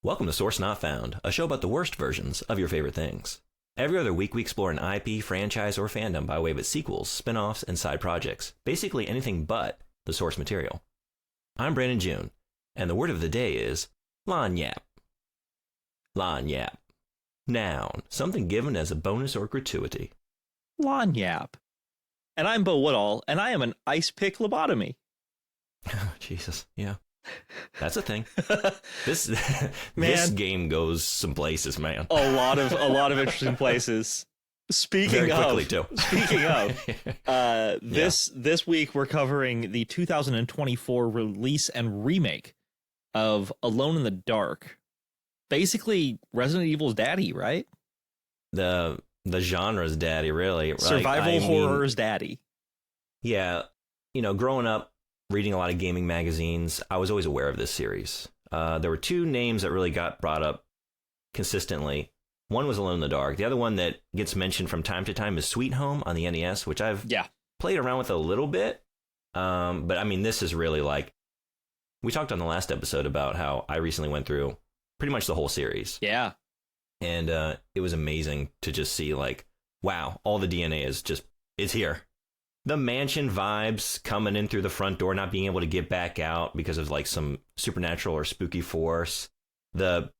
Welcome to Source Not Found, a show about the worst versions of your favorite things. Every other week, we explore an IP, franchise, or fandom by way of its sequels, spin-offs, and side projects. Basically anything but the source material. I'm Brandon June, and the word of the day is lagniappe. Lagniappe. Noun, something given as a bonus or gratuity. Lagniappe. And I'm Bo Woodall, and I am an ice pick lobotomy. Jesus, yeah. That's a thing. This game goes some places, man. A lot of interesting places. Speaking of, this week we're covering the 2024 release and remake of Alone in the Dark. Basically, Resident Evil's daddy, right? The genre's daddy, really. Survival horror's daddy. Yeah, growing up, reading a lot of gaming magazines, I was always aware of this series. There were two names that really got brought up consistently. One was Alone in the Dark. The other one that gets mentioned from time to time is Sweet Home on the NES, which I've played around with a little bit. But I mean, this is really like, we talked on the last episode about how I recently went through pretty much the whole series. Yeah. And it was amazing to just see like, wow, all the DNA is here. The mansion vibes coming in through the front door, not being able to get back out because of like some supernatural or spooky force. The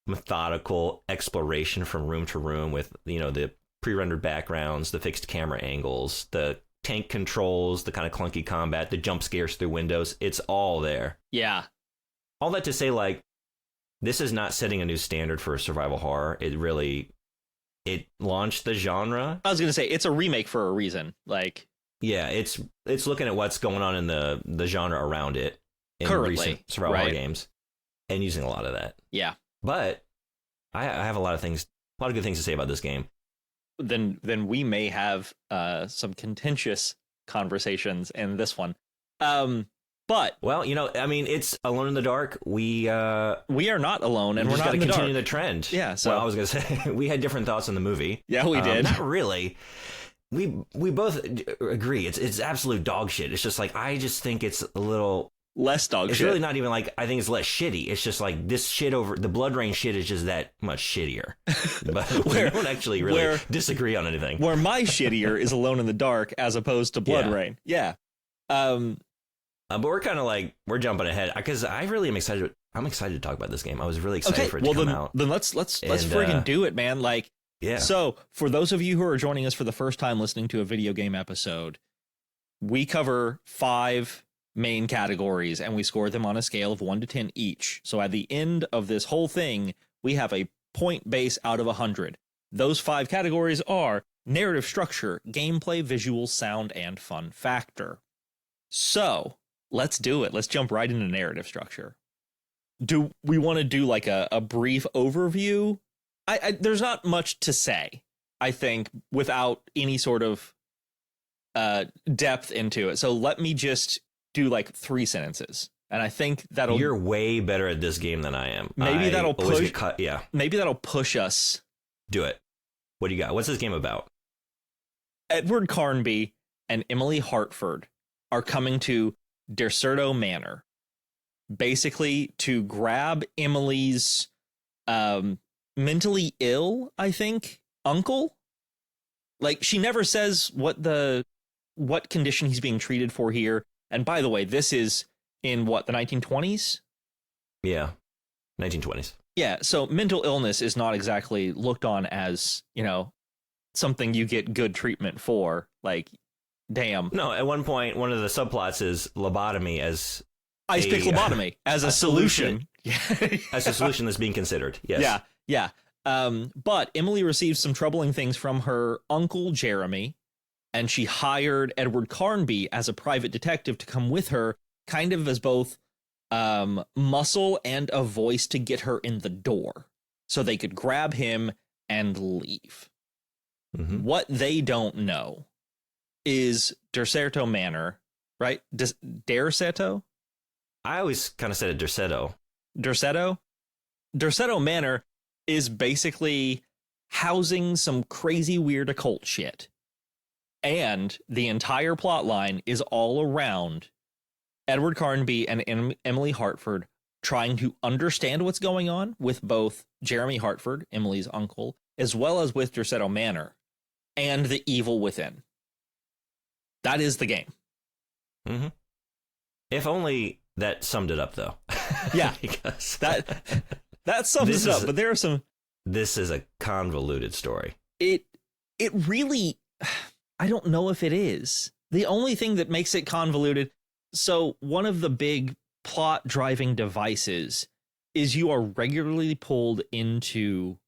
methodical exploration from room to room with, the pre-rendered backgrounds, the fixed camera angles, the tank controls, the kind of clunky combat, the jump scares through windows. It's all there. Yeah. All that to say, like, this is not setting a new standard for survival horror. It launched the genre. I was going to say, it's a remake for a reason. Like, yeah, it's looking at what's going on in the genre around it in currently, recent survival horror games and using a lot of that. Yeah. But I have a lot of good things to say about this game. Then we may have some contentious conversations in this one. But well, it's Alone in the Dark. We are not alone, and we're not going in to the continue dark. the trend. Yeah. So well, I was going to say we had different thoughts on the movie. Yeah, we did. Not really. We both agree. It's absolute dog shit. It's just like, I just think it's a little less dog shit. It's really not even like, I think it's less shitty. It's just like this shit over the Blood Rain shit is just that much shittier. But we don't actually really disagree on anything. Where my shittier is Alone in the Dark as opposed to Blood Rain. Yeah. But we're kind of like, we're jumping ahead because I really am excited. I'm excited to talk about this game. I was really excited for it to come out. Then let's friggin' do it, man. Like, yeah. So for those of you who are joining us for the first time listening to a video game episode, we cover 5 main categories and we score them on a scale of 1 to 10 each. So at the end of this whole thing, we have a point base out of 100. Those 5 categories are narrative structure, gameplay, visual, sound, and fun factor. So let's do it. Let's jump right into narrative structure. Do we want to do like a brief overview? There's not much to say, I think, without any sort of depth into it. So let me just do like 3 sentences. And I think that'll... You're way better at this game than I am. Maybe that'll push... Yeah. Maybe that'll push us. Do it. What do you got? What's this game about? Edward Carnby and Emily Hartford are coming to Deserto Manor, basically to grab Emily's mentally ill, I think, uncle. Like, she never says what condition he's being treated for here. And by the way, this is in what, the 1920s? Yeah, 1920s. Yeah, so mental illness is not exactly looked on as, something you get good treatment for. Like, damn. No, at one point, one of the subplots is lobotomy as ice pick lobotomy as a solution. As a solution that's being considered. Yes. Yeah. But Emily received some troubling things from her uncle, Jeremy, and she hired Edward Carnby as a private detective to come with her, kind of as both muscle and a voice to get her in the door so they could grab him and leave. Mm-hmm. What they don't know is Deserto Manor, right? Deserto? I always kind of said it Derceto. Derceto? Derceto Manor is basically housing some crazy weird occult shit. And the entire plot line is all around Edward Carnby and Emily Hartford trying to understand what's going on with both Jeremy Hartford, Emily's uncle, as well as with Dorsetto Manor and the evil within. That is the game. Mm-hmm. If only that summed it up, though. Yeah, because that sums it up. But there are some. This is a convoluted story. It really, I don't know if it is. The only thing that makes it convoluted. So one of the big plot driving devices is you are regularly pulled into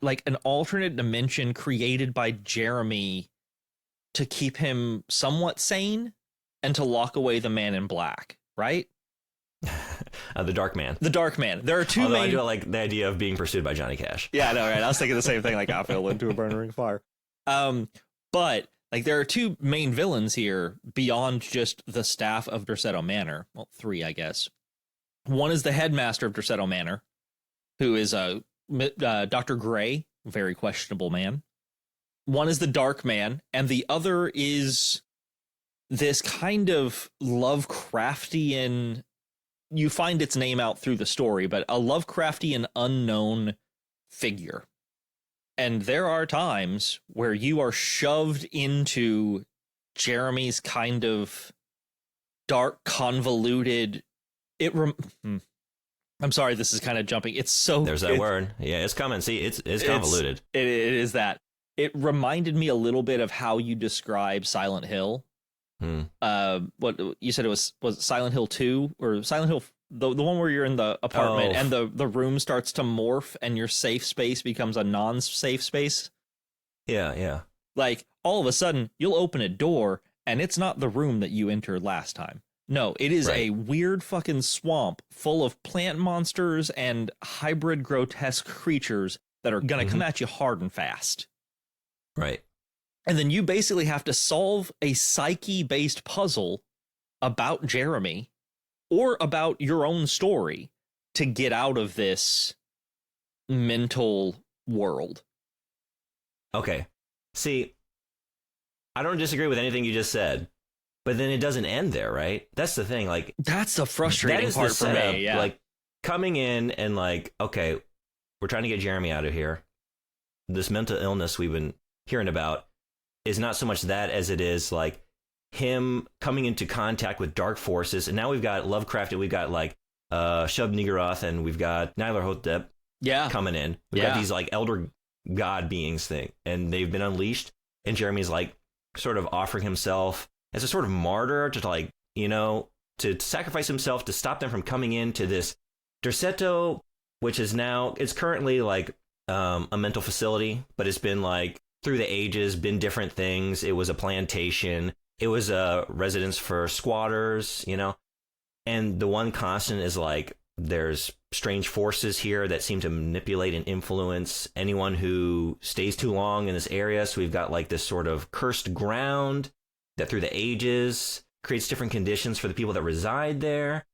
like an alternate dimension created by Jeremy to keep him somewhat sane and to lock away the Man in Black, right? The Dark Man. The Dark Man. There are two Although main... I do like the idea of being pursued by Johnny Cash. Yeah, I know, right? I was thinking the same thing, like, I fell into a burning ring of fire. But, like, there are two main villains here beyond just the staff of Dorsetto Manor. Well, three, I guess. One is the headmaster of Dorsetto Manor, who is Dr. Gray, very questionable man. One is the Dark Man, and the other is this kind of Lovecraftian... You find its name out through the story, but a Lovecraftian unknown figure. And there are times where you are shoved into Jeremy's kind of dark, convoluted... I'm sorry, this is kind of jumping. It's so... There's that word. Yeah, it's coming. See, it's convoluted. It is that. It reminded me a little bit of how you describe Silent Hill. What you said, it was Silent Hill 2 or Silent Hill, the one where you're in the apartment and the room starts to morph and your safe space becomes a non-safe space. Yeah. Like all of a sudden you'll open a door and it's not the room that you entered last time. No, it is a weird fucking swamp full of plant monsters and hybrid grotesque creatures that are going to come at you hard and fast. Right. And then you basically have to solve a psyche-based puzzle about Jeremy or about your own story to get out of this mental world. Okay. See, I don't disagree with anything you just said, but then it doesn't end there, right? That's the thing. Like, that's the frustrating part for me. Yeah. Like coming in and like, okay, we're trying to get Jeremy out of here. This mental illness we've been hearing about is not so much that as it is like him coming into contact with dark forces. And now we've got Lovecraft, and we've got like Shub Niggurath, and we've got Nyarlathotep coming in. We've got these like elder god beings thing, and they've been unleashed. And Jeremy's like sort of offering himself as a sort of martyr to like, you know, to sacrifice himself to stop them from coming into this Dorsetto, which is now, it's currently like a mental facility, but it's been like through the ages been different things. It was a plantation. It was a residence for squatters, you know, and the one constant is like there's strange forces here that seem to manipulate and influence anyone who stays too long in this area. So we've got like this sort of cursed ground that through the ages creates different conditions for the people that reside there.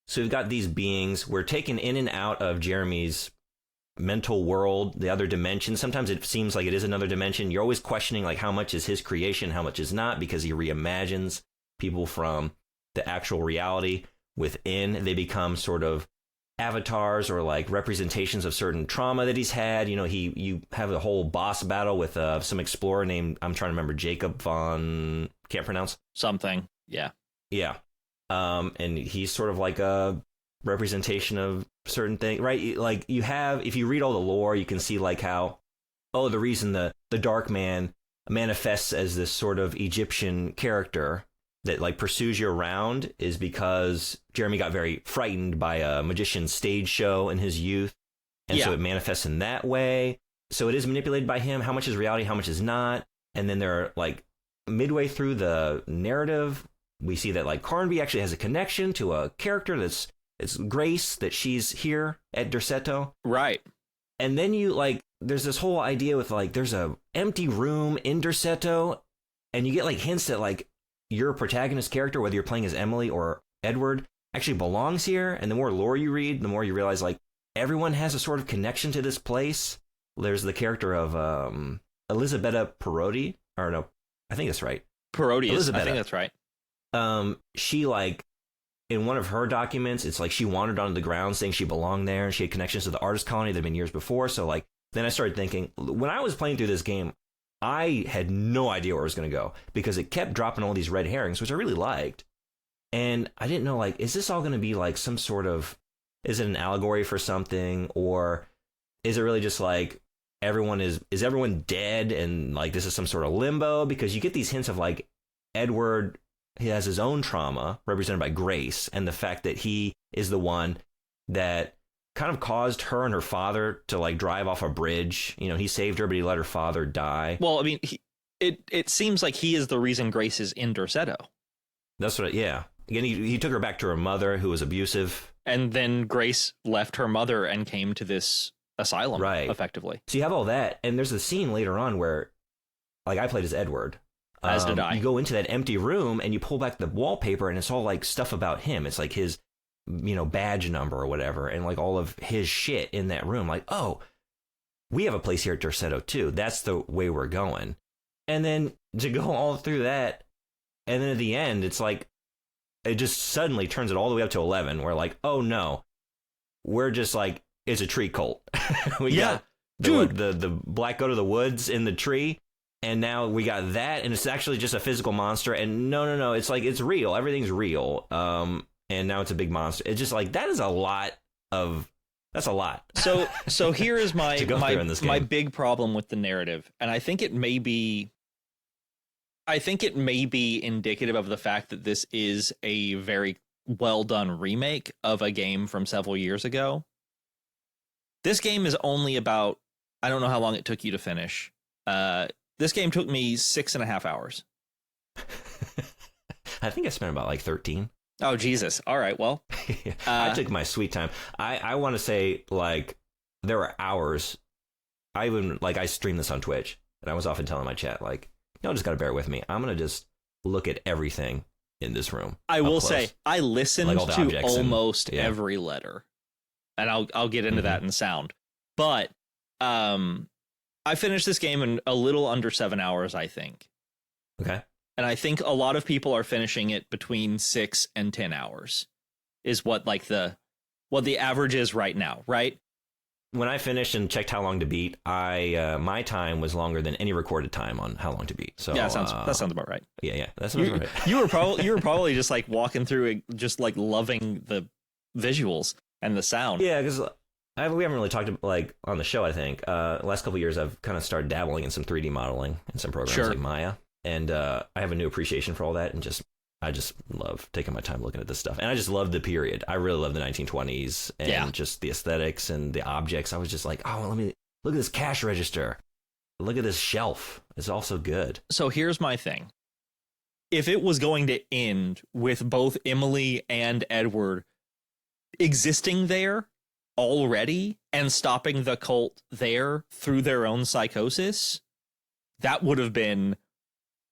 So we've got these beings. We're taken in and out of Jeremy's mental world, the other dimension. Sometimes it seems like it is another dimension. You're always questioning like how much is his creation, how much is not, because he reimagines people from the actual reality within. They become sort of avatars or like representations of certain trauma that he's had. You know, you have a whole boss battle with some explorer named, I'm trying to remember, Jacob von, can't pronounce something. Yeah. And he's sort of like a representation of certain things, right? Like you have, if you read all the lore, you can see like how, the reason the Dark Man manifests as this sort of Egyptian character that like pursues you around is because Jeremy got very frightened by a magician's stage show in his youth. And so it manifests in that way. So it is manipulated by him. How much is reality? How much is not? And then there are like midway through the narrative, we see that like Carnby actually has a connection to a character it's Grace, that she's here at Dorsetto. Right. And then you like, there's this whole idea with like, there's a empty room in Dorsetto, and you get like hints that like your protagonist character, whether you're playing as Emily or Edward, actually belongs here. And the more lore you read, the more you realize like everyone has a sort of connection to this place. There's the character of Elisabetta Parodi, or no, I think that's right. Parodi, I think that's right. She like in one of her documents, it's like she wandered onto the ground saying she belonged there and she had connections to the artist colony that had been years before. So like, then I started thinking, when I was playing through this game, I had no idea where it was going to go because it kept dropping all these red herrings, which I really liked. And I didn't know, like, is this all going to be like some sort of, is it an allegory for something? Or is it really just like is everyone dead? And like, this is some sort of limbo? Because you get these hints of like Edward, he has his own trauma represented by Grace. And the fact that he is the one that kind of caused her and her father to like drive off a bridge. You know, he saved her, but he let her father die. Well, I mean, it seems like he is the reason Grace is in Dorsetto. That's what, yeah. Again, he took her back to her mother, who was abusive. And then Grace left her mother and came to this asylum, right, effectively. So you have all that, and there's a scene later on where, like, I played as Edward. As did I. You go into that empty room, and you pull back the wallpaper, and it's all, like, stuff about him. It's, like, his, you know, badge number or whatever, and, like, all of his shit in that room. Like, oh, we have a place here at Dorsetto, too. That's the way we're going. And then to go all through that, and then at the end, it's like, it just suddenly turns it all the way up to 11. We're like, oh no, we're just like, it's a tree cult. We got the black goat of the woods in the tree. And now we got that. And it's actually just a physical monster. And no. It's like, it's real. Everything's real. And now it's a big monster. It's just like, that's a lot. So here is my big problem with the narrative. And I think it may be indicative of the fact that this is a very well done remake of a game from several years ago. This game is only about, I don't know how long it took you to finish. This game took me 6.5 hours. I think I spent about like 13. Oh, Jesus. All right. Well, I took my sweet time. I want to say, like, there were hours. I streamed this on Twitch, and I was often telling my chat, like, y'all just got to bear with me. I'm going to just look at everything in this room. I will say, I listened to almost every letter, and I'll get into that in sound. But I finished this game in a little under 7 hours, I think. Okay. And I think a lot of people are finishing it between 6 and 10 hours is what the average is right now, right? When I finished and checked how long to beat, my time was longer than any recorded time on how long to beat. So yeah, that sounds about right. Yeah, that sounds about right. You were probably just like walking through it, just like loving the visuals and the sound. Yeah, because we haven't really talked like on the show. I think the last couple of years I've kind of started dabbling in some 3D modeling and some programs like Maya, and I have a new appreciation for all that, and I just love taking my time looking at this stuff. And I just love the period. I really love the 1920s and just the aesthetics and the objects. I was just like, oh, let me look at this cash register. Look at this shelf. It's all so good. So here's my thing. If it was going to end with both Emily and Edward existing there already and stopping the cult there through their own psychosis, that would have been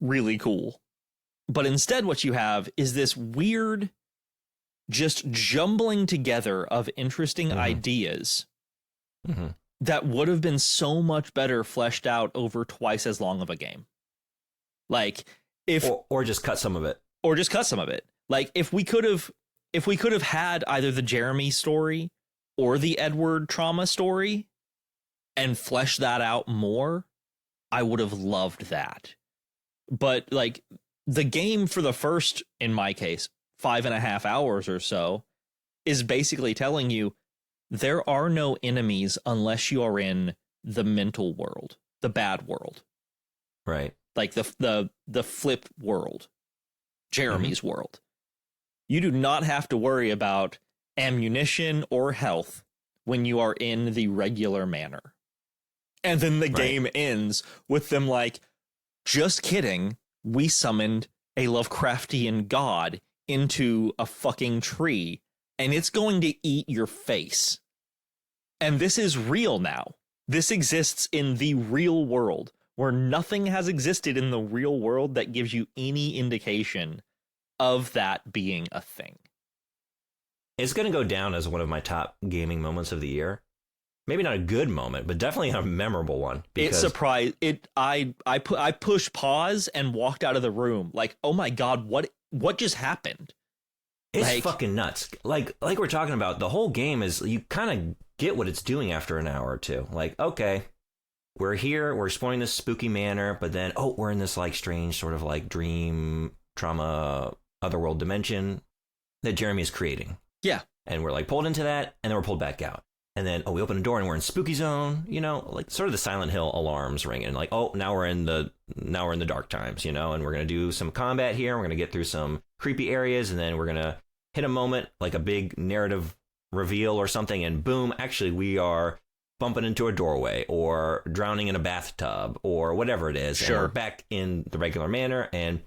really cool. But instead, what you have is this weird, just jumbling together of interesting ideas that would have been so much better fleshed out over twice as long of a game. Like or just cut some of it. Like if we could have had either the Jeremy story or the Edward trauma story and fleshed that out more, I would have loved that. But like, the game for the first, in my case, 5.5 hours or so is basically telling you there are no enemies unless you are in the mental world, the bad world. Right. Like the flip world, Jeremy's world. You do not have to worry about ammunition or health when you are in the regular manner. And then the game ends with them like, just kidding. We summoned a Lovecraftian god into a fucking tree, and it's going to eat your face. And this is real now. This exists in the real world, where nothing has existed in the real world that gives you any indication of that being a thing. It's going to go down as one of my top gaming moments of the year. Maybe not a good moment, but definitely a memorable one. It surprised it. I pushed pause and walked out of the room like, oh my God, what just happened? It's fucking nuts. Like we're talking about, the whole game is, you kind of get what it's doing after an hour or two. Like, okay, we're here, we're exploring this spooky manor, but then, oh, we're in this like strange sort of like dream, trauma, otherworld dimension that Jeremy is creating. Yeah. And we're like pulled into that, and then we're pulled back out. And then, oh, we open a door and we're in spooky zone, you know, like sort of the Silent Hill alarms ringing. Like, oh, now we're in the dark times, you know, and we're going to do some combat here. We're going to get through some creepy areas, and then we're going to hit a moment, like a big narrative reveal or something. And boom, actually, we are bumping into a doorway or drowning in a bathtub or whatever it is. Sure. And we're back in the regular manner. And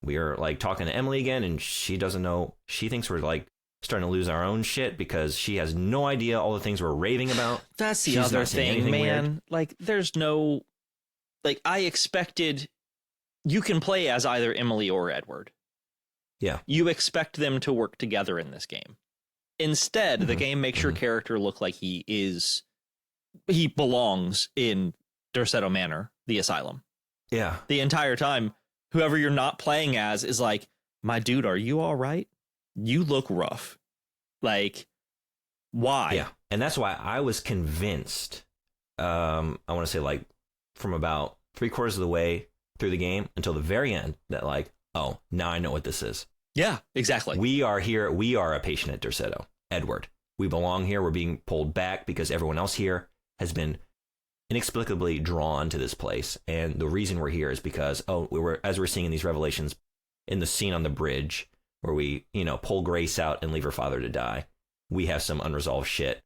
we are like talking to Emily again, and she doesn't know. She thinks we're like starting to lose our own shit because she has no idea all the things we're raving about. That's the She's other not saying thing, anything man. weird. Like, there's no, like, I expected, you can play as either Emily or Edward. Yeah. You expect them to work together in this game. Instead, the game makes your character look like he belongs in Dorsetto Manor, the asylum. Yeah. The entire time, whoever you're not playing as is like, my dude, are you all right? You look rough. Like, why? Yeah. And that's why I was convinced, I want to say like from about 3/4 of the way through the game until the very end, that like, oh, now I know what this is. Yeah, exactly. We are here. We are a patient at Dorsetto. Edward. We belong here. We're being pulled back because everyone else here has been inexplicably drawn to this place. And the reason we're here is because, as we're seeing in these revelations in the scene on the bridge, where we, you know, pull Grace out and leave her father to die. We have some unresolved shit.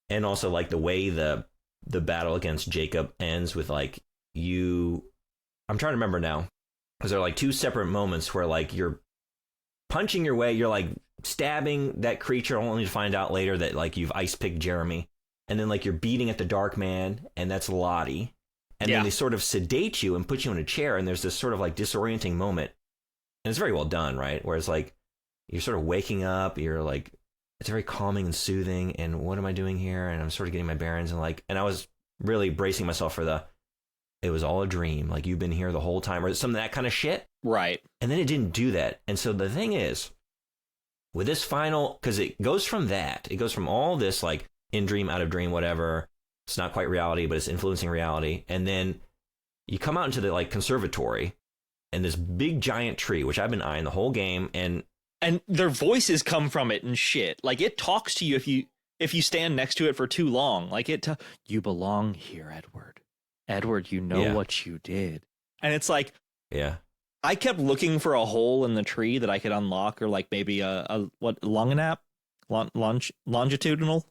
And also like the way the battle against Jacob ends with like I'm trying to remember now, because there are like two separate moments where like you're punching your way, you're like stabbing that creature only to find out later that like you've ice picked Jeremy. And then like you're beating at the Dark Man, and that's Lottie. And then they sort of sedate you and put you in a chair, and there's this sort of like disorienting moment. And it's very well done, right? Whereas like you're sort of waking up, you're like, it's very calming and soothing. And what am I doing here? And I'm sort of getting my bearings, and I was really bracing myself for it was all a dream. Like you've been here the whole time, or some of that kind of shit. Right. And then it didn't do that. And so the thing is, with this final, because it goes from all this like in dream, out of dream, whatever. It's not quite reality, but it's influencing reality. And then you come out into the like conservatory, and this big giant tree, which I've been eyeing the whole game, and their voices come from it and shit. Like, it talks to you if you stand next to it for too long. Like, you belong here, Edward. Edward, you know what you did. And it's like, yeah. I kept looking for a hole in the tree that I could unlock, or like maybe a longinap, longitudinal,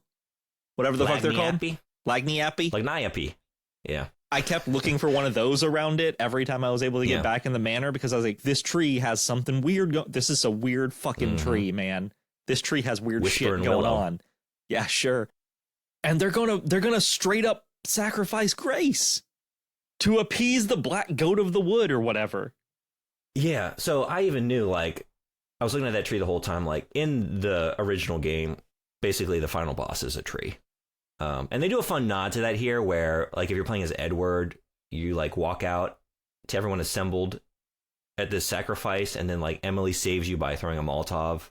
whatever the fuck they're called. Lagniappy? Lagniappy. Yeah. I kept looking for one of those around it every time I was able to get back in the manor, because I was like, this tree has something weird. This is a weird fucking tree, man. This tree has weird shit going on. Yeah, sure. And they're gonna straight up sacrifice Grace to appease the black goat of the wood or whatever. Yeah. So I even knew, like, I was looking at that tree the whole time. Like in the original game, basically the final boss is a tree. And they do a fun nod to that here, where like if you're playing as Edward, you like walk out to everyone assembled at this sacrifice, and then like Emily saves you by throwing a Molotov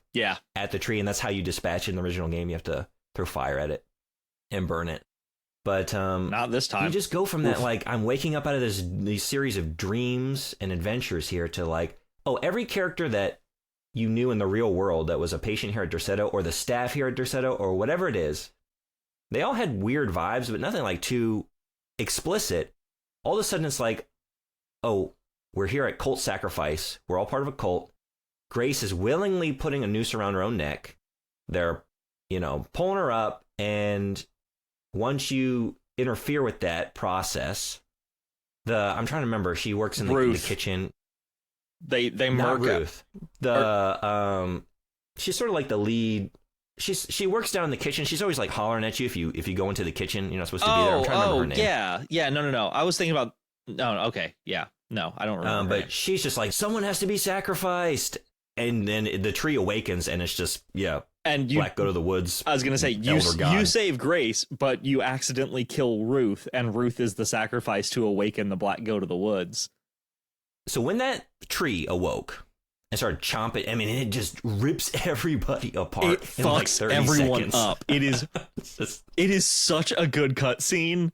at the tree, and that's how you dispatch it in the original game. You have to throw fire at it and burn it. But not this time. You just go from that like I'm waking up out of these series of dreams and adventures here to like, oh, every character that you knew in the real world that was a patient here at Dorsetto, or the staff here at Dorsetto, or whatever it is, they all had weird vibes, but nothing like too explicit. All of a sudden, it's like, oh, we're here at Cult Sacrifice. We're all part of a cult. Grace is willingly putting a noose around her own neck. They're, pulling her up. And once you interfere with that process, I'm trying to remember, she works in the kitchen. They not Ruth. She's sort of like the lead. She works down in the kitchen. She's always like hollering at you if you go into the kitchen. You're not supposed to be there. I'm trying to remember her name. Yeah. No. I was thinking about. No. Okay. Yeah. No, I don't remember. But she's just like, someone has to be sacrificed, and then the tree awakens, and it's just And Black Goat of the Woods. I was gonna say you save Grace, but you accidentally kill Ruth, and Ruth is the sacrifice to awaken the Black Goat of the Woods. So when that tree awoke, and started chomping. I mean, it just rips everybody apart. It fucks everyone up. It is such a good cutscene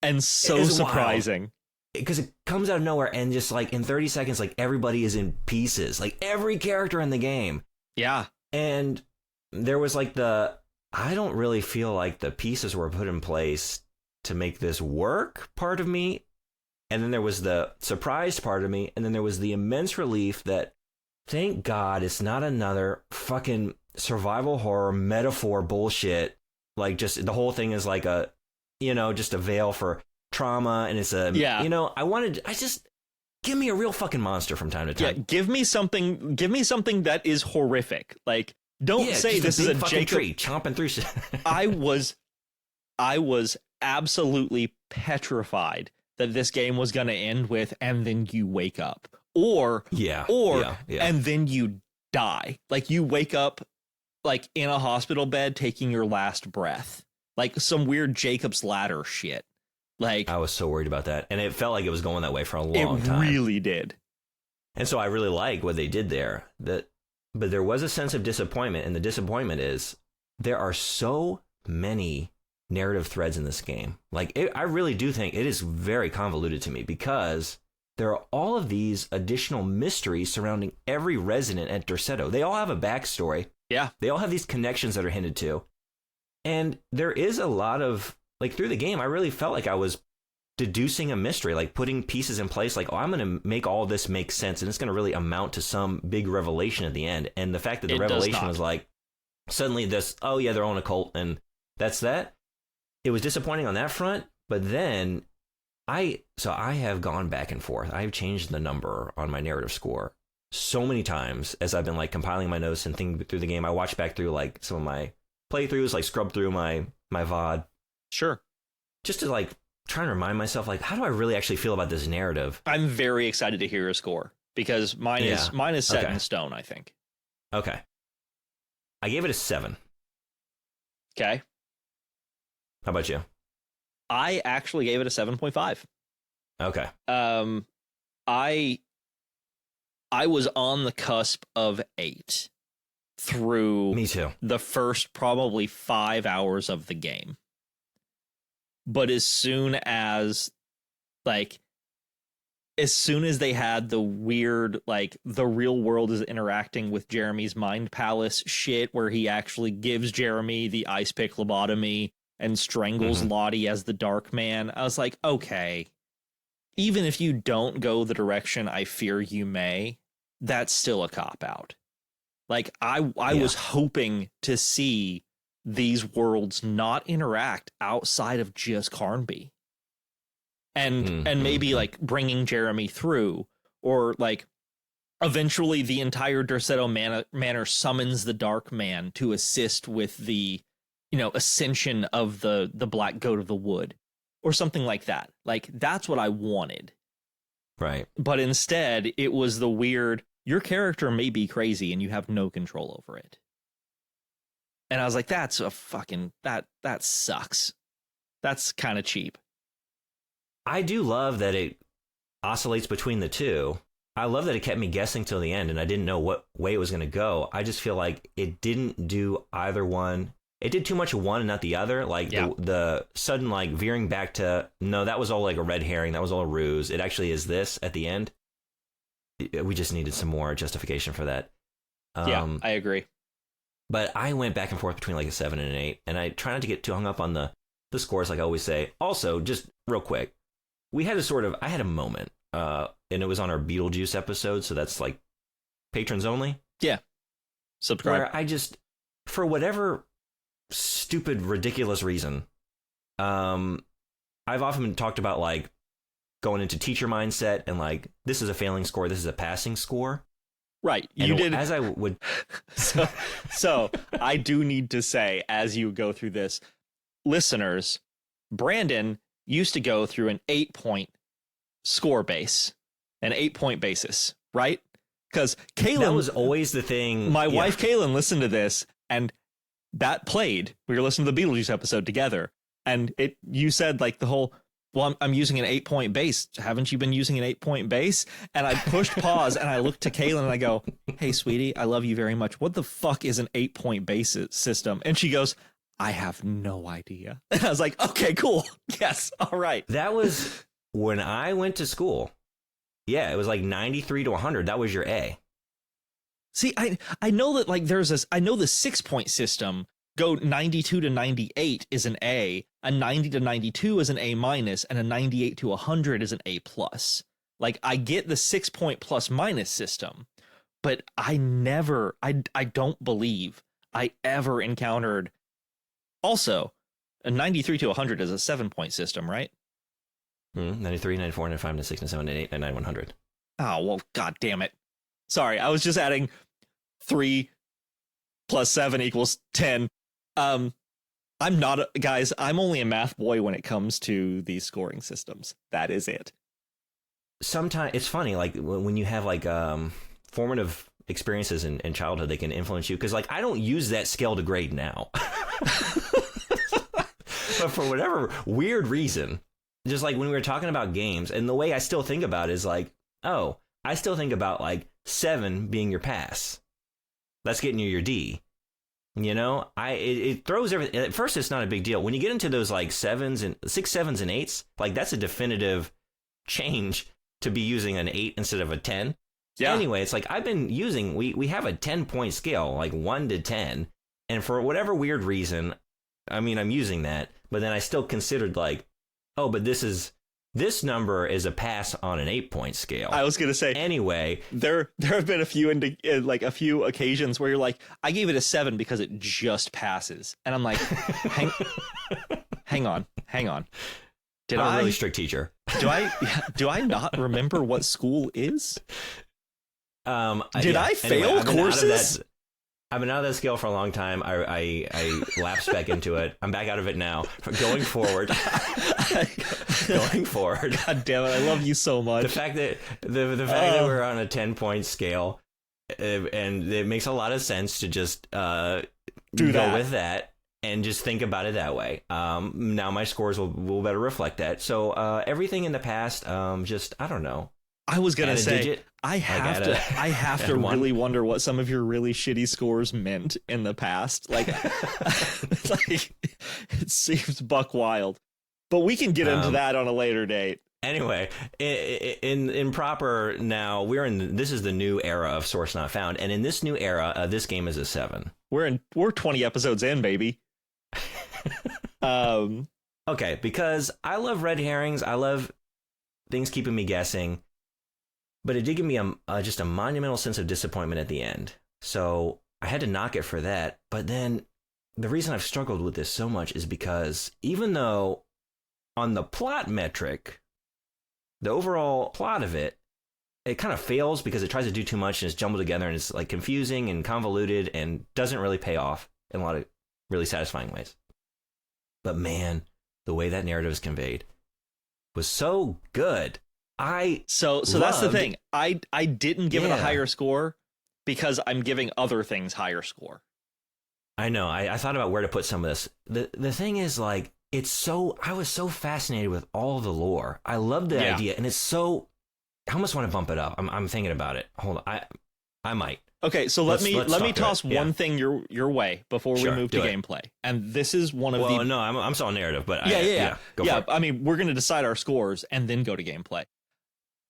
and so surprising. Because it comes out of nowhere and just like in 30 seconds, like everybody is in pieces, like every character in the game. Yeah. And there was like I don't really feel like the pieces were put in place to make this work part of me. And then there was the surprised part of me. And then there was the immense relief that, thank God, it's not another fucking survival horror metaphor bullshit. Like, just the whole thing is like just a veil for trauma. And it's give me a real fucking monster from time to time. Yeah, give me something that is horrific. Like, don't say this is a Jacob tree chomping through shit. I was absolutely petrified that this game was going to end with, and then you wake up, or and then you die. Like, you wake up like in a hospital bed taking your last breath, like some weird Jacob's Ladder shit. Like, I was so worried about that, and it felt like it was going that way for a long time. It really did. And so I really like what they did there. But there was a sense of disappointment, and the disappointment is there are so many narrative threads in this game. Like, I really do think it is very convoluted to me, because there are all of these additional mysteries surrounding every resident at Dorsetto. They all have a backstory. Yeah. They all have these connections that are hinted to. And there is a lot of, like, through the game, I really felt like I was deducing a mystery, like putting pieces in place, like, oh, I'm going to make all this make sense, and it's going to really amount to some big revelation at the end. And the fact that the revelation was like, suddenly this, oh yeah, they're on a cult, and that's that. It was disappointing on that front, but then I have gone back and forth. I've changed the number on my narrative score so many times as I've been like compiling my notes and thinking through the game. I watched back through like some of my playthroughs, like scrub through my VOD. Sure. Just to like try and remind myself, like, how do I really actually feel about this narrative? I'm very excited to hear your score, because mine is set in stone, I think. Okay. I gave it a 7. Okay. How about you? I actually gave it a 7.5. Okay. I was on the cusp of 8 through Me too. the first probably 5 hours of the game. But as soon as they had the weird, like, the real world is interacting with Jeremy's mind palace shit, where he actually gives Jeremy the ice pick lobotomy and strangles Lottie as the Dark Man, I was like, okay, even if you don't go the direction I fear you may, that's still a cop-out. Like, I was hoping to see these worlds not interact outside of just Carnby. And maybe, like, bringing Jeremy through, or, like, eventually the entire Dorsetto Manor summons the Dark Man to assist with the, ascension of the Black Goat of the Wood, or something like that. Like, that's what I wanted. Right. But instead, it was the weird, your character may be crazy and you have no control over it. And I was like, that's a fucking, that sucks. That's kind of cheap. I do love that it oscillates between the two. I love that it kept me guessing till the end, and I didn't know what way it was going to go. I just feel like it didn't do either one. It did too much of one and not the other. Like, the sudden, like, veering back to, no, that was all like a red herring. That was all a ruse. It actually is this at the end. We just needed some more justification for that. Yeah, I agree. But I went back and forth between like a 7 and an 8, and I try not to get too hung up on the scores, like I always say. Also, just real quick, I had a moment, and it was on our Beetlejuice episode, so that's like patrons only. Yeah. Subscribe. Where I just, for whatever stupid, ridiculous reason, I've often been talked about like going into teacher mindset and like, this is a failing score, this is a passing score. Right. You did. As I would. So I do need to say, as you go through this, listeners, Brandon used to go through an 8-point score base, an 8-point basis, right? Because Kaylin, that was always the thing. My wife Kaylin listened to this, and that played. We were listening to the Beetlejuice episode together, and you said like the whole, well, I'm using an 8-point base. Haven't you been using an 8-point base? And I pushed pause and I looked to Kaylin and I go, hey, sweetie, I love you very much. What the fuck is an 8-point base system? And she goes, I have no idea. And I was like, okay, cool. Yes. All right. That was when I went to school. Yeah, it was like 93 to 100. That was your A. See, I know that like there's this, I know the 6-point system go 92 to 98 is an A 90 to 92 is an A minus, and a 98 to 100 is an A plus. Like I get the 6-point plus minus system, but I don't believe I ever encountered. Also, a 93 to 100 is a 7-point system, right? 93, 94, 95, 96, 97, 98, 99, 100. Oh, well, god damn it. Sorry, I was just adding 3 plus 7 equals 10. I'm not, guys, I'm only a math boy when it comes to these scoring systems. That is it. Sometimes it's funny, like when you have like formative experiences in childhood, they can influence you. Because like I don't use that scale to grade now. But for whatever weird reason, just like when we were talking about games, and the way I still think about it is like, oh, I still think about like 7 being your pass. That's getting you your D. You know, it throws everything. At first, it's not a big deal. When you get into those like 7s and 6, 7s and 8s, like that's a definitive change to be using an 8 instead of a 10. Yeah. Anyway, it's like I've been using, we have a 10-point scale, like 1 to 10. And for whatever weird reason, I mean, I'm using that, but then I still considered like, oh, but this number is a pass on an 8-point scale. I was going to say, anyway, there have been a few occasions where you're like, I gave it a 7 because it just passes. And I'm like, hang on. I'm a really strict teacher. Do I not remember what school is? Did I fail courses? I've been out of that scale for a long time. I lapsed back into it. I'm back out of it now. Going forward. God damn it! I love you so much. The fact that that we're on a 10-point scale, and it makes a lot of sense to just go with that and just think about it that way. Now my scores will better reflect that. So everything in the past, just I don't know. I was gonna say I have to really wonder what some of your really shitty scores meant in the past. Like, like it seems buck wild, but we can get into that on a later date. Anyway, in proper now this is the new era of Source Not Found, and in this new era, this game is a 7. We're 20 episodes in, baby. Okay, because I love red herrings. I love things keeping me guessing. But it did give me just a monumental sense of disappointment at the end. So I had to knock it for that. But then the reason I've struggled with this so much is because even though on the plot metric, the overall plot of it kind of fails because it tries to do too much and it's jumbled together and it's like confusing and convoluted and doesn't really pay off in a lot of really satisfying ways. But man, the way that narrative is conveyed was so good. So that's the thing. I didn't give it a higher score because I'm giving other things higher score. I know. I thought about where to put some of this. The thing is, like, I was so fascinated with all the lore. I love the idea, and it's so. I almost want to bump it up. I'm thinking about it. Hold on. I might. Okay, so let me toss one thing your way before we move to gameplay. And this is one of the. Well, no, I'm still on narrative, but yeah. Go for it. I mean, we're going to decide our scores and then go to gameplay.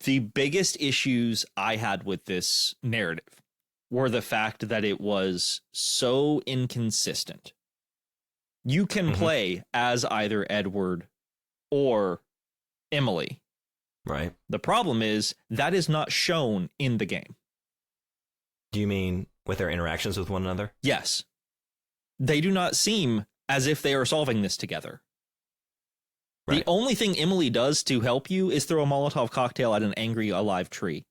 The biggest issues I had with this narrative were the fact that it was so inconsistent. You can play as either Edward or Emily. Right. The problem is that is not shown in the game. Do you mean with their interactions with one another? Yes. They do not seem as if they are solving this together. Right. The only thing Emily does to help you is throw a Molotov cocktail at an angry alive tree.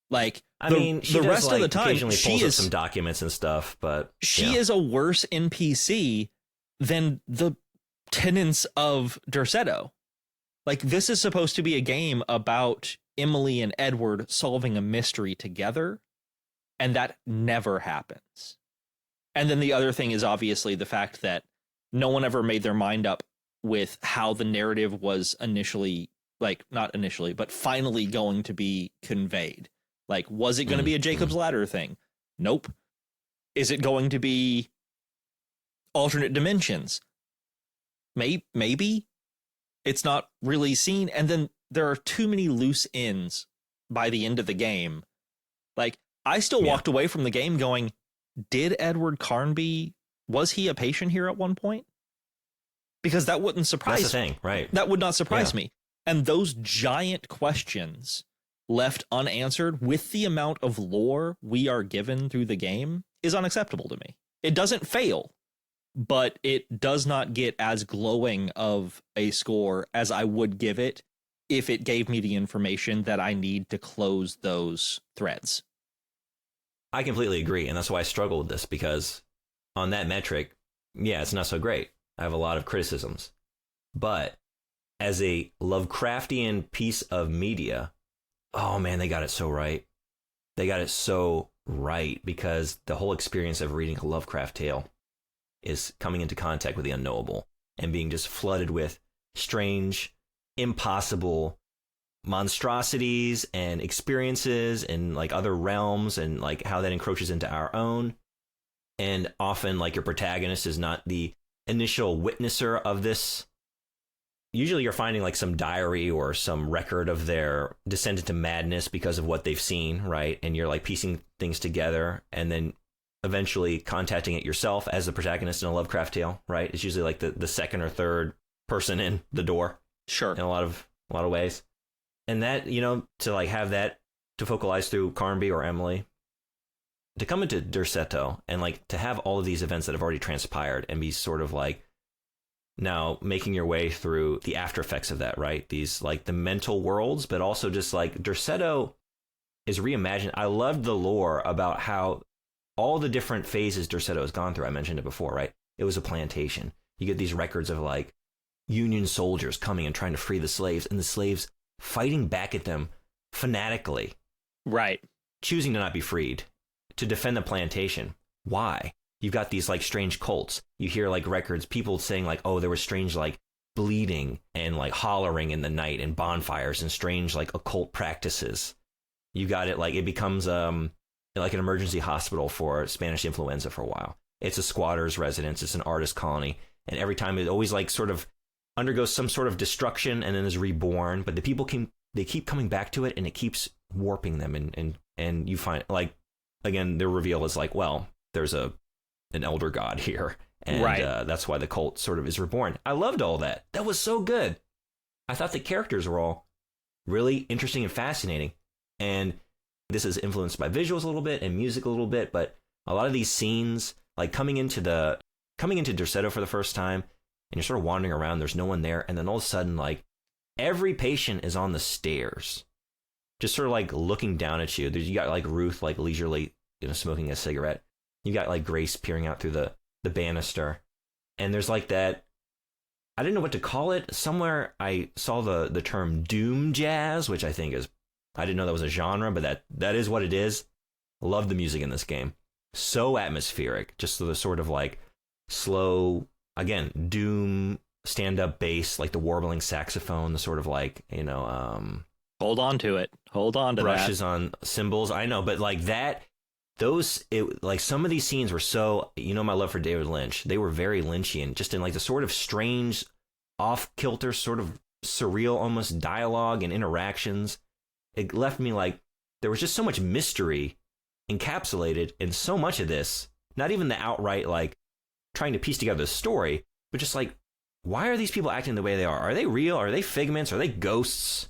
Like, the rest of the time, she is some documents and stuff, but she is a worse NPC than the tenants of Derceto. Like, this is supposed to be a game about Emily and Edward solving a mystery together, and that never happens. And then the other thing is obviously the fact that no one ever made their mind up with how the narrative was initially, like, not initially, but finally going to be conveyed. Like, was it going to be a Jacob's Ladder thing? Nope. Is it going to be alternate dimensions? Maybe. It's not really seen. And then there are too many loose ends by the end of the game. Like, I still walked away from the game going, did Edward Carnby, was he a patient here at one point? Because that wouldn't surprise me. That's the thing, right? That would not surprise me. And those giant questions left unanswered with the amount of lore we are given through the game is unacceptable to me. It doesn't fail, but it does not get as glowing of a score as I would give it if it gave me the information that I need to close those threads. I completely agree, and that's why I struggle with this, because on that metric, yeah, it's not so great. I have a lot of criticisms. But as a Lovecraftian piece of media, oh man, they got it so right. They got it so right, because the whole experience of reading a Lovecraft tale is coming into contact with the unknowable and being just flooded with strange, impossible monstrosities and experiences and like other realms, and like how that encroaches into our own. And often like your protagonist is not the initial witnesser of this. Usually you're finding like some diary or some record of their descent into madness because of what they've seen, right? And you're like piecing things together and then eventually contacting it yourself as the protagonist in a Lovecraft tale, right? It's usually like the second or third person in the door. Sure. In a lot of ways. And that, you know, to like have that to focalize through Carnby or Emily, to come into Derceto and like to have all of these events that have already transpired and be sort of like now making your way through the after effects of that, right? These like the mental worlds, but also just like Derceto is reimagined. I loved the lore about how all the different phases Derceto has gone through. I mentioned it before, right? It was a plantation. You get these records of like Union soldiers coming and trying to free the slaves, and the slaves fighting back at them fanatically. Right. Choosing to not be freed, to defend the plantation. Why? You've got these like strange cults. You hear like records, people saying like, oh, there was strange like bleeding and like hollering in the night and bonfires and strange like occult practices. You got it like it becomes like an emergency hospital for Spanish influenza for a while. It's a squatter's residence. It's an artist colony. And every time it always like sort of undergoes some sort of destruction and then is reborn. But the people they keep coming back to it, and it keeps warping them. And you find like, again, their reveal is like, well, there's an elder god here. And right. That's why the cult sort of is reborn. I loved all that. That was so good. I thought the characters were all really interesting and fascinating. And this is influenced by visuals a little bit and music a little bit, but a lot of these scenes, like coming into Derceto for the first time, and you're sort of wandering around, there's no one there, and then all of a sudden, like, every patient is on the stairs, just sort of like looking down at you. You got like Ruth, like leisurely, you know, smoking a cigarette. You got like Grace peering out through the banister, and there's like that. I didn't know what to call it. Somewhere I saw the term doom jazz, which I think is, I didn't know that was a genre, but that is what it is. Love the music in this game. So atmospheric, just the sort of like slow, again, doom stand-up bass, like the warbling saxophone, the sort of like, you know, hold on to it. Hold on to brushes that. on cymbals. I know, but like that, like some of these scenes were so, you know, my love for David Lynch. They were very Lynchian, just in like the sort of strange, off-kilter, sort of surreal, almost dialogue and interactions. It left me like there was just so much mystery encapsulated in so much of this. Not even the outright like trying to piece together the story, but just like, why are these people acting the way they are? Are they real? Are they figments? Are they ghosts?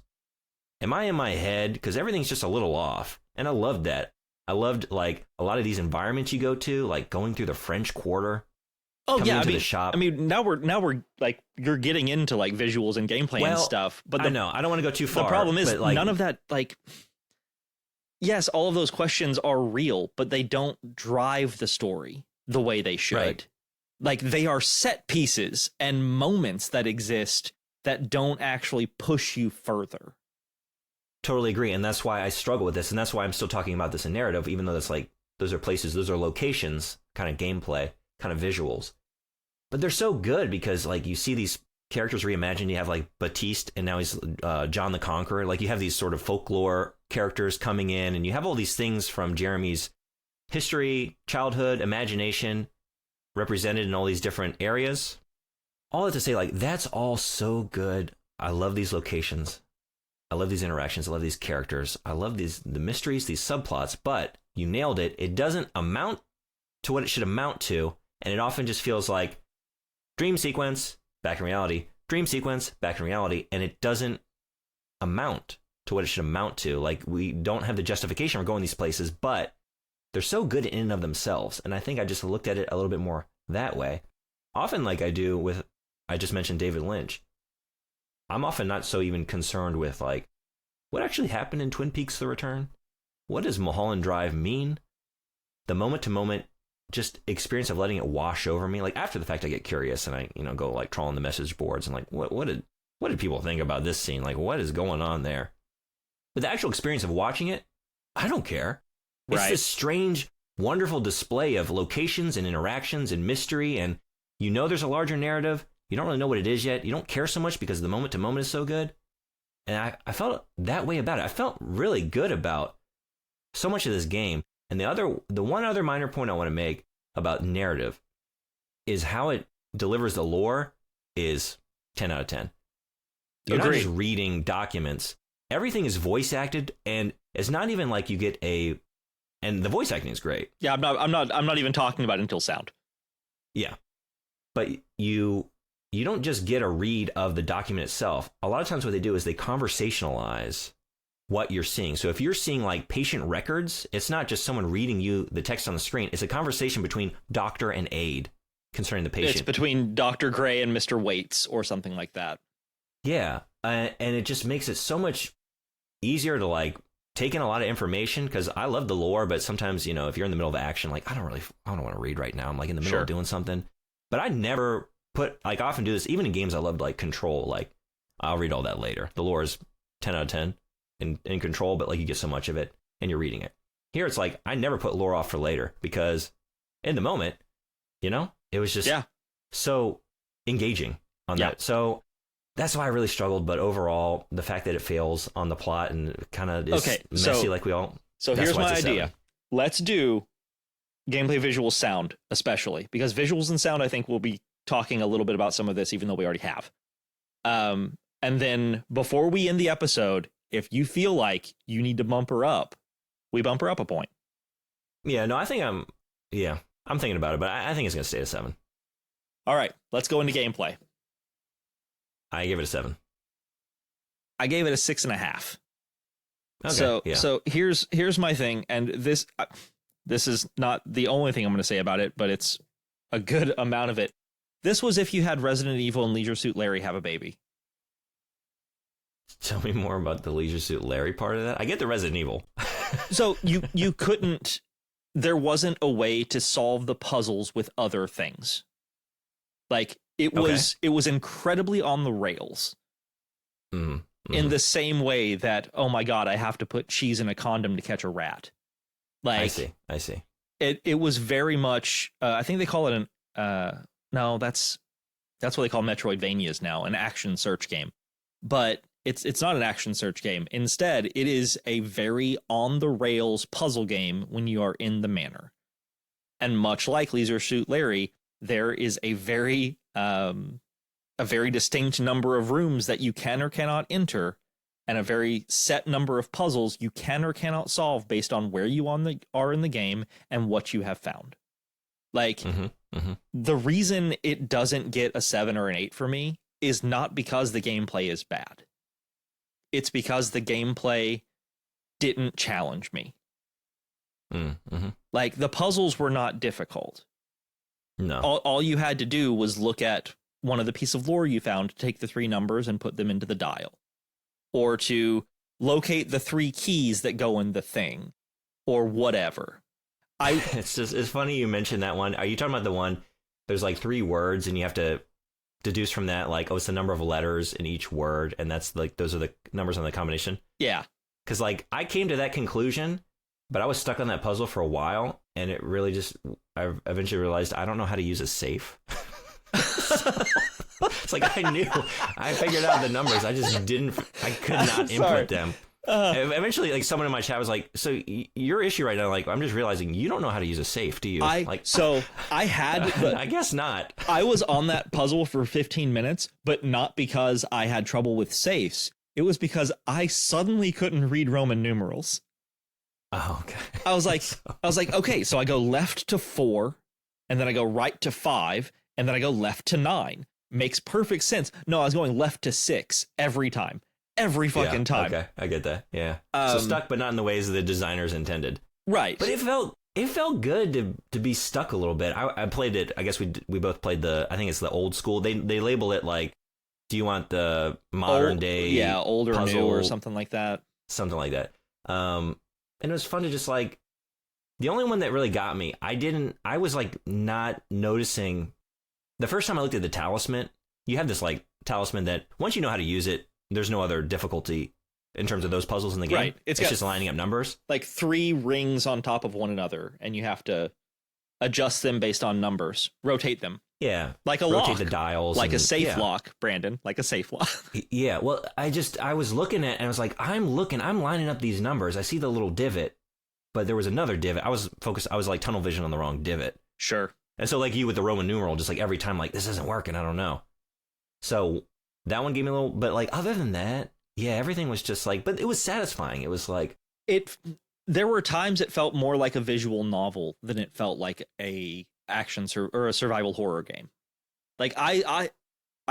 Am I in my head? Because everything's just a little off. And I loved that. I loved like a lot of these environments you go to, like going through the French Quarter. Oh yeah, the shop. I mean, now we're like, you're getting into like visuals and gameplay and stuff. But I know I don't want to go too far. The problem is like, none of that. Like, yes, all of those questions are real, but they don't drive the story the way they should. Right. Like, they are set pieces and moments that exist that don't actually push you further. Totally agree, and that's why I struggle with this, and that's why I'm still talking about this in narrative, even though that's like those are places, those are locations, kind of gameplay, kind of visuals. But they're so good because like you see these characters reimagined. You have like Batiste, and now he's John the Conqueror. Like you have these sort of folklore characters coming in, and you have all these things from Jeremy's history, childhood, imagination represented in all these different areas. All that to say, like, that's all so good. I love these locations. I love these interactions. I love these characters. I love the mysteries, these subplots, but you nailed it. It doesn't amount to what it should amount to. And it often just feels like dream sequence, back in reality, dream sequence, back in reality. And it doesn't amount to what it should amount to. Like, we don't have the justification for going these places, but they're so good in and of themselves. And I think I just looked at it a little bit more that way. Often, like I do with, I just mentioned David Lynch. I'm often not so even concerned with, like, what actually happened in Twin Peaks: The Return? What does Mulholland Drive mean? The moment-to-moment just experience of letting it wash over me. Like, after the fact, I get curious and I, go, like, trawling the message boards and, like, what did people think about this scene? Like, what is going on there? But the actual experience of watching it, I don't care. It's this strange, wonderful display of locations and interactions and mystery, and there's a larger narrative. You don't really know what it is yet. You don't care so much because the moment to moment is so good. And I felt that way about it. I felt really good about so much of this game. And the one other minor point I want to make about narrative is how it delivers the lore is 10 out of 10. You're not just reading documents. Everything is voice acted, and it's not even like you get and the voice acting is great. Yeah, I'm not even talking about until sound. Yeah. But you don't just get a read of the document itself. A lot of times what they do is they conversationalize what you're seeing. So if you're seeing like patient records, it's not just someone reading you the text on the screen. It's a conversation between doctor and aide concerning the patient. It's between Dr. Gray and Mr. Waits or something like that. Yeah. And it just makes it so much easier to like take in a lot of information, because I love the lore, but sometimes, if you're in the middle of action, like I don't want to read right now. I'm like in the middle of doing something. But I never I often do this, even in games I loved, like Control. Like, I'll read all that later. The lore is 10 out of 10 in Control, but like you get so much of it and you're reading it. Here it's like, I never put lore off for later, because in the moment, it was just so engaging on that. So that's why I really struggled. But overall, the fact that it fails on the plot and kind of is messy, like we all. So here's my idea. Let's do gameplay, visual, sound, especially, because visuals and sound, I think we'll be talking a little bit about some of this, even though we already have. And then before we end the episode, if you feel like you need to bump her up, we bump her up a point. Yeah, no, I think I'm thinking about it, but I think it's going to stay at 7. All right, let's go into gameplay. I give it a 7. I gave it a 6.5. Okay, so here's my thing, and this is not the only thing I'm going to say about it, but it's a good amount of it. This was if you had Resident Evil and Leisure Suit Larry have a baby. Tell me more about the Leisure Suit Larry part of that. I get the Resident Evil. So you couldn't, there wasn't a way to solve the puzzles with other things. Like, it was incredibly on the rails. Mm-hmm. Mm-hmm. In the same way that, oh my God, I have to put cheese in a condom to catch a rat. Like, I see. It was very much, I think they call it no, that's what they call Metroidvanias now, an action search game. But it's not an action search game. Instead, it is a very on the rails puzzle game when you are in the manor. And much like Leisure Suit Larry, there is a very distinct number of rooms that you can or cannot enter, and a very set number of puzzles you can or cannot solve based on where you are in the game and what you have found. Like, the reason it doesn't get a 7 or an 8 for me is not because the gameplay is bad. It's because the gameplay didn't challenge me. Mm-hmm. Like, the puzzles were not difficult. No. All you had to do was look at one of the piece of lore you found, to take the 3 numbers and put them into the dial, or to locate the 3 keys that go in the thing, or whatever. It's funny you mentioned that one. Are you talking about the one, there's like 3 words and you have to deduce from that, like, it's the number of letters in each word, and that's like, those are the numbers on the combination? Yeah. Because like, I came to that conclusion, but I was stuck on that puzzle for a while, and it really just, I eventually realized I don't know how to use a safe. It's like I figured out the numbers. I could not input them. Eventually, like someone in my chat was like, "So your issue right now, like, I'm just realizing you don't know how to use a safe, do you?" I had, I guess not. I was on that puzzle for 15 minutes, but not because I had trouble with safes. It was because I suddenly couldn't read Roman numerals. Oh, okay. I was like, okay, so I go left to 4, and then I go right to 5, and then I go left to 9. Makes perfect sense. No, I was going left to 6 every time. Every fucking time. Okay, I get that. Yeah. So stuck, but not in the ways that the designers intended. Right. But it felt good to be stuck a little bit. I played it. I guess we both played I think it's the old school. They label it like, do you want the modern day? Yeah, old or puzzle, new or something like that. Something like that. And it was fun to just like, the only one that really got me, I was like not noticing. The first time I looked at the talisman, you have this like talisman that once you know how to use it, there's no other difficulty in terms of those puzzles in the game. Right. It's just lining up numbers. Like 3 rings on top of one another, and you have to adjust them based on numbers. Rotate them. Yeah. Like a rotate lock. The dials. Like a safe lock, Brandon. Like a safe lock. Yeah. Well, I was looking at, and I was like, I'm lining up these numbers. I see the little divot, but there was another divot. I was like tunnel vision on the wrong divot. Sure. And so like you with the Roman numeral, just like every time, like, this isn't working. I don't know. So that one gave me a little, but like other than that, yeah, everything was just like, but it was satisfying. It was like, there were times it felt more like a visual novel than it felt like a or a survival horror game. Like I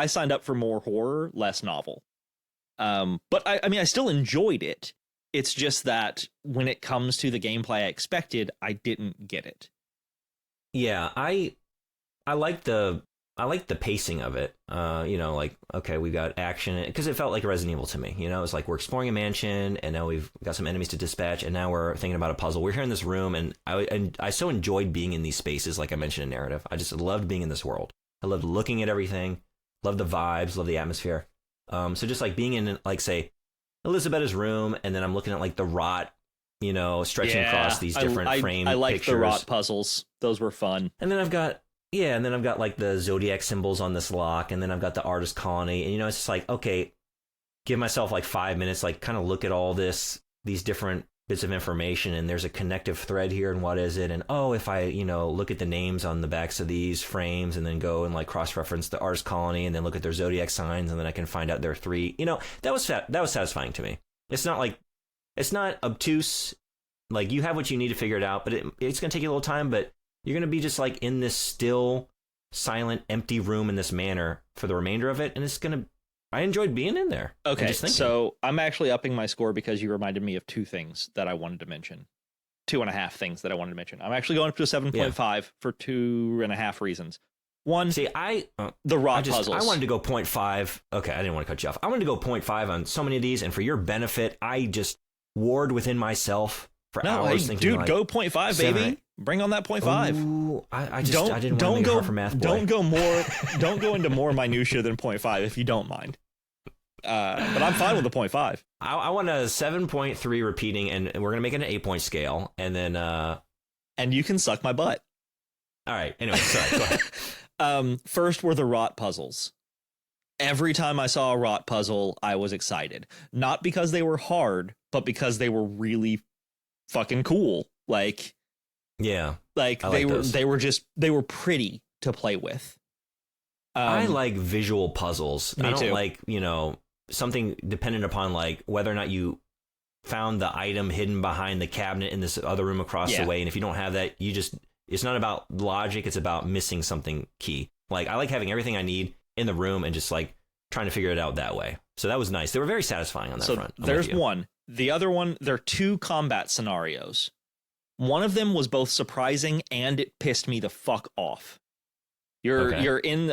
signed up for more horror, less novel. But I mean, I still enjoyed it. It's just that when it comes to the gameplay I expected, I didn't get it. Yeah, I like the pacing of it. Like, okay, we got action, because it felt like Resident Evil to me. It's like we're exploring a mansion, and now we've got some enemies to dispatch, and now we're thinking about a puzzle. We're here in this room, and I so enjoyed being in these spaces, like I mentioned in narrative. I just loved being in this world. I loved looking at everything, loved the vibes, loved the atmosphere. So just like being in, like, say, Elisabetta's room, and then I'm looking at like the rot, stretching across these different frame I like pictures. the rot puzzles. Those were fun. And then I've got like the zodiac symbols on this lock, and then I've got the artist colony, and it's just like, okay, give myself like 5 minutes, like kind of look at all these different bits of information, and there's a connective thread here, and what is it? And if I look at the names on the backs of these frames, and then go and like cross-reference the artist colony, and then look at their zodiac signs, and then I can find out there are 3. That was satisfying to me. It's not obtuse. Like, you have what you need to figure it out, but it's going to take you a little time, but you're going to be just like in this still, silent, empty room in this manner for the remainder of it. And I enjoyed being in there. Okay, so I'm actually upping my score because you reminded me of 2 things that I wanted to mention. 2.5 things that I wanted to mention. I'm actually going up to a 7.5 for 2.5 reasons. One, see, the rot puzzles. I wanted to go 0.5. Okay, I didn't want to cut you off. I wanted to go 0.5 on so many of these, and for your benefit, I just warred within myself for hours. Hey, thinking, dude, like, go 0.5, baby. Bring on that 0.5. Ooh, I didn't want to make it hard for math boy. Don't go into more minutia than 0.5 if you don't mind. But I'm fine with the 0.5. I want a 7.3 repeating, and we're gonna make it an 8-point scale, and then and you can suck my butt. All right. Anyway, sorry. Go ahead. First were the rot puzzles. Every time I saw a rot puzzle, I was excited. Not because they were hard, but because they were really fucking cool. Like, yeah, like they were pretty to play with. I like visual puzzles. I don't too. like, something dependent upon like whether or not you found the item hidden behind the cabinet in this other room across the way. And if you don't have that, it's not about logic. It's about missing something key. Like, I like having everything I need in the room and just like trying to figure it out that way. So that was nice. They were very satisfying on that front. There's one. The other one, there are 2 combat scenarios. One of them was both surprising and it pissed me the fuck off. You're in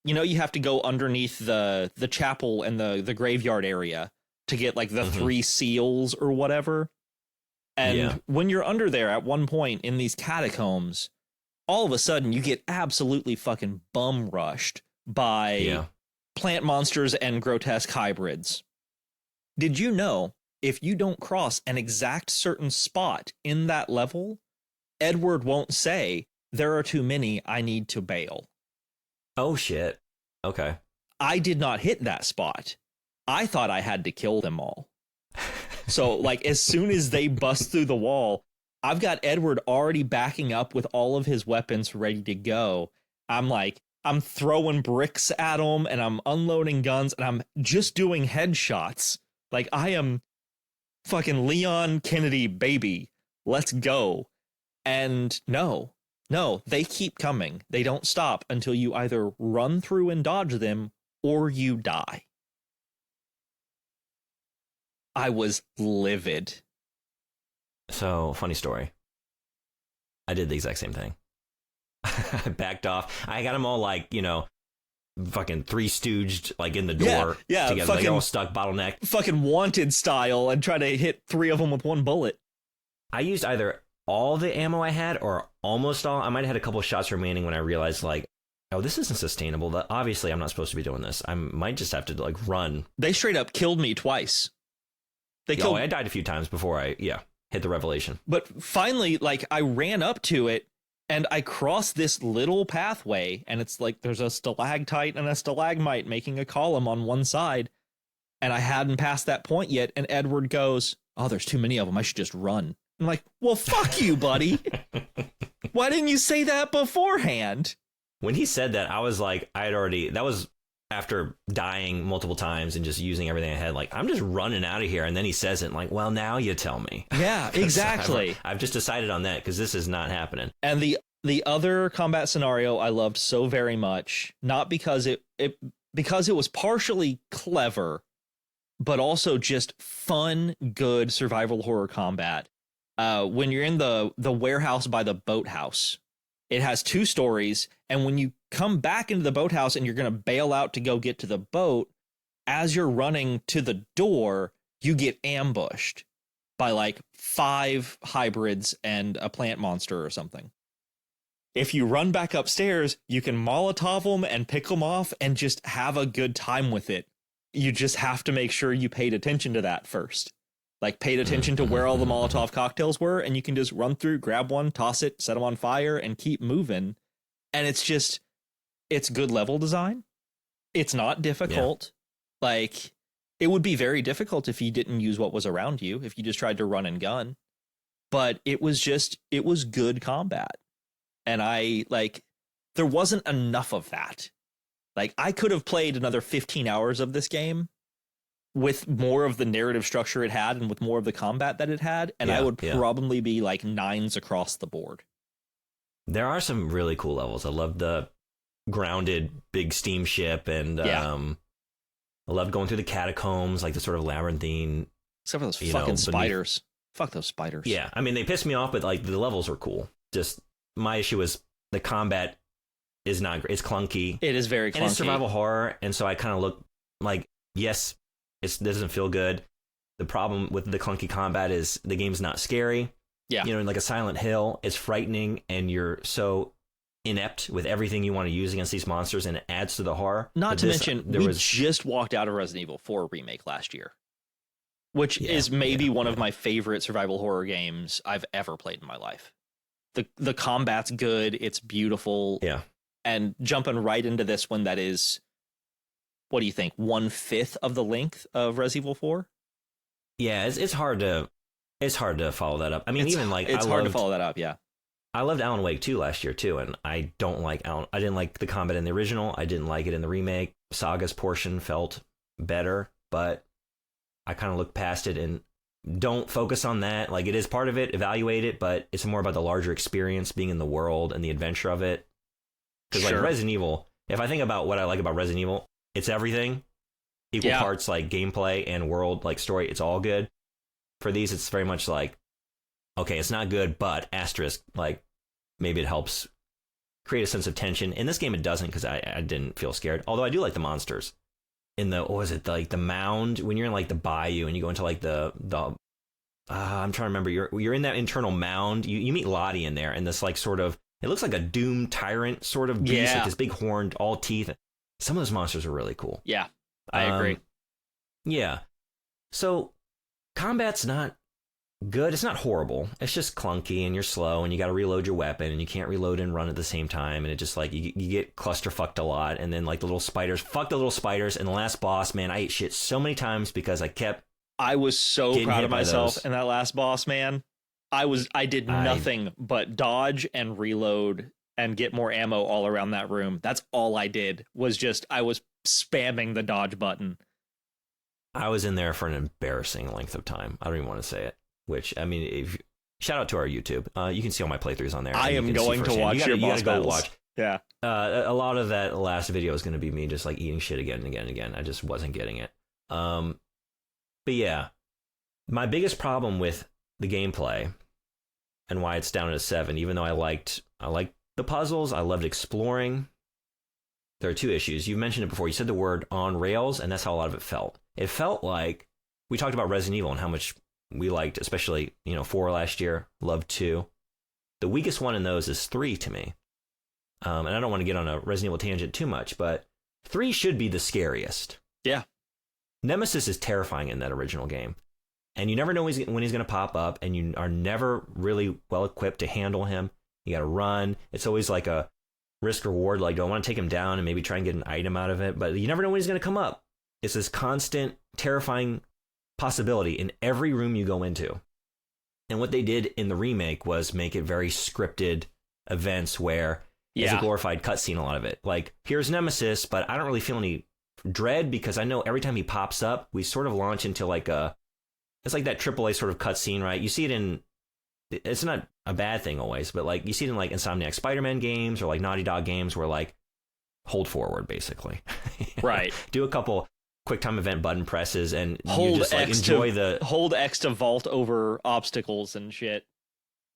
you have to go underneath the chapel and the graveyard area to get like the 3 seals or whatever. And when you're under there at one point in these catacombs, all of a sudden you get absolutely fucking bum rushed by plant monsters and grotesque hybrids. Did you know if you don't cross an exact certain spot in that level, Edward won't say, "There are too many, I need to bail"? Oh, shit. Okay. I did not hit that spot. I thought I had to kill them all. So, like, as soon as they bust through the wall, I've got Edward already backing up with all of his weapons ready to go. I'm throwing bricks at him, and I'm unloading guns, and I'm just doing headshots. Like, I am fucking Leon Kennedy, baby. Let's go. And no, they keep coming. They don't stop until you either run through and dodge them or you die. I was livid. So, funny story. I did the exact same thing. I backed off. I got them all like, fucking three stooged like in the door together. Fucking, like all stuck, bottlenecked. Fucking Wanted style, and try to hit three of them with one bullet. I used either all the ammo I had or almost all. I might have had a couple of shots remaining when I realized like, oh, this isn't sustainable. Obviously, I'm not supposed to be doing this. I might just have to like run. They straight up killed me twice. I died a few times before I hit the revelation. But finally, like, I ran up to it and I crossed this little pathway, and it's like there's a stalactite and a stalagmite making a column on one side, and I hadn't passed that point yet, and Edward goes, oh, there's too many of them. I should just run. I'm like, well, fuck you, buddy. Why didn't you say that beforehand? When he said that, I was like, that was after dying multiple times and just using everything I had, like, I'm just running out of here. And then he says it like, well, now you tell me. Yeah, exactly. I've just decided on that because this is not happening. And the other combat scenario I loved so very much, not because it was partially clever, but also just fun, good survival horror combat. When you're in the warehouse by the boathouse, it has two stories, and when you come back into the boathouse and you're going to bail out to go get to the boat, as you're running to the door, you get ambushed by like 5 hybrids and a plant monster or something. If you run back upstairs, you can Molotov them and pick them off and just have a good time with it. You just have to make sure you paid attention to that first. Like, paid attention to where all the Molotov cocktails were, and you can just run through, grab one, toss it, set them on fire, and keep moving. And it's good level design. It's not difficult. Yeah. Like, it would be very difficult if you didn't use what was around you, if you just tried to run and gun. But it was good combat. And there wasn't enough of that. Like, I could have played another 15 hours of this game with more of the narrative structure it had and with more of the combat that it had, and I would probably be like 9s across the board. There are some really cool levels. I love the grounded big steamship, and I love going through the catacombs, like the sort of labyrinthine. Except for those fucking spiders. Fuck those spiders. Yeah, I mean, they pissed me off, but like the levels are cool. Just my issue is the combat is not great. It's clunky. It is very clunky. And it's survival horror, and so I kind of look like, yes, it doesn't feel good. The problem with the clunky combat is the game's not scary. Yeah. Like a Silent Hill, it's frightening, and you're so inept with everything you want to use against these monsters, and it adds to the horror. Not to mention, we just walked out of Resident Evil 4 remake last year, which is maybe one of my favorite survival horror games I've ever played in my life. The combat's good, it's beautiful. Yeah. And jumping right into this one that is, what do you think, 1/5 of the length of Resident Evil 4? Yeah, it's hard to follow that up. I mean, it's hard to follow that up. Yeah, I loved Alan Wake 2 last year too, and I don't like I didn't like the combat in the original. I didn't like it in the remake. Saga's portion felt better, but I kind of looked past it and don't focus on that. Like, it is part of it, evaluate it, but it's more about the larger experience, being in the world and the adventure of it. Because like Resident Evil, if I think about what I like about Resident Evil, it's everything. Equal parts, like gameplay and world, like story, it's all good. For these, it's very much like, okay, it's not good, but asterisk, like maybe it helps create a sense of tension. In this game, it doesn't, because I didn't feel scared. Although I do like the monsters. In the, what was it, like the mound, when you're in like the bayou and you go into like the I'm trying to remember, you're in that internal mound, you meet Lottie in there, and this like sort of, it looks like a Doom tyrant sort of beast, like this big horned, all teeth. Some of those monsters are really cool. Yeah, I agree. Yeah. So combat's not good. It's not horrible. It's just clunky and you're slow and you got to reload your weapon and you can't reload and run at the same time. And it just like you get clusterfucked a lot. And then like the little spiders, fuck the little spiders. And the last boss, man, I ate shit so many times because I was so proud of myself in that last boss, man. I did nothing but dodge and reload and get more ammo all around that room. That's all I did I was spamming the dodge button. I was in there for an embarrassing length of time. I don't even want to say it. Which, I mean, shout out to our YouTube. You can see all my playthroughs on there. I am going to watch your boss battles. Go watch. Yeah. A lot of that last video is going to be me just like eating shit again and again and again. I just wasn't getting it. But yeah, my biggest problem with the gameplay and why it's down at a 7, even though I liked the puzzles, I loved exploring. There are 2 issues. You mentioned it before. You said the word on rails, and that's how a lot of it felt. It felt like we talked about Resident Evil and how much we liked, especially 4 last year. Loved 2. The weakest one in those is 3 to me. And I don't want to get on a Resident Evil tangent too much, but 3 should be the scariest. Yeah. Nemesis is terrifying in that original game. And you never know when he's going to pop up, and you are never really well equipped to handle him. You got to run. It's always like a risk reward. Like, do I want to take him down and maybe try and get an item out of it? But you never know when he's going to come up. It's this constant, terrifying possibility in every room you go into. And what they did in the remake was make it very scripted events where it's a glorified cutscene, a lot of it. Like, here's Nemesis, but I don't really feel any dread because I know every time he pops up, we sort of launch into like it's like that AAA sort of cutscene, right? You see it it's not a bad thing always, but like you see it in like Insomniac Spider-Man games or like Naughty Dog games where like hold forward basically. Right. Do a couple quick time event button presses and hold you just like hold X to vault over obstacles and shit.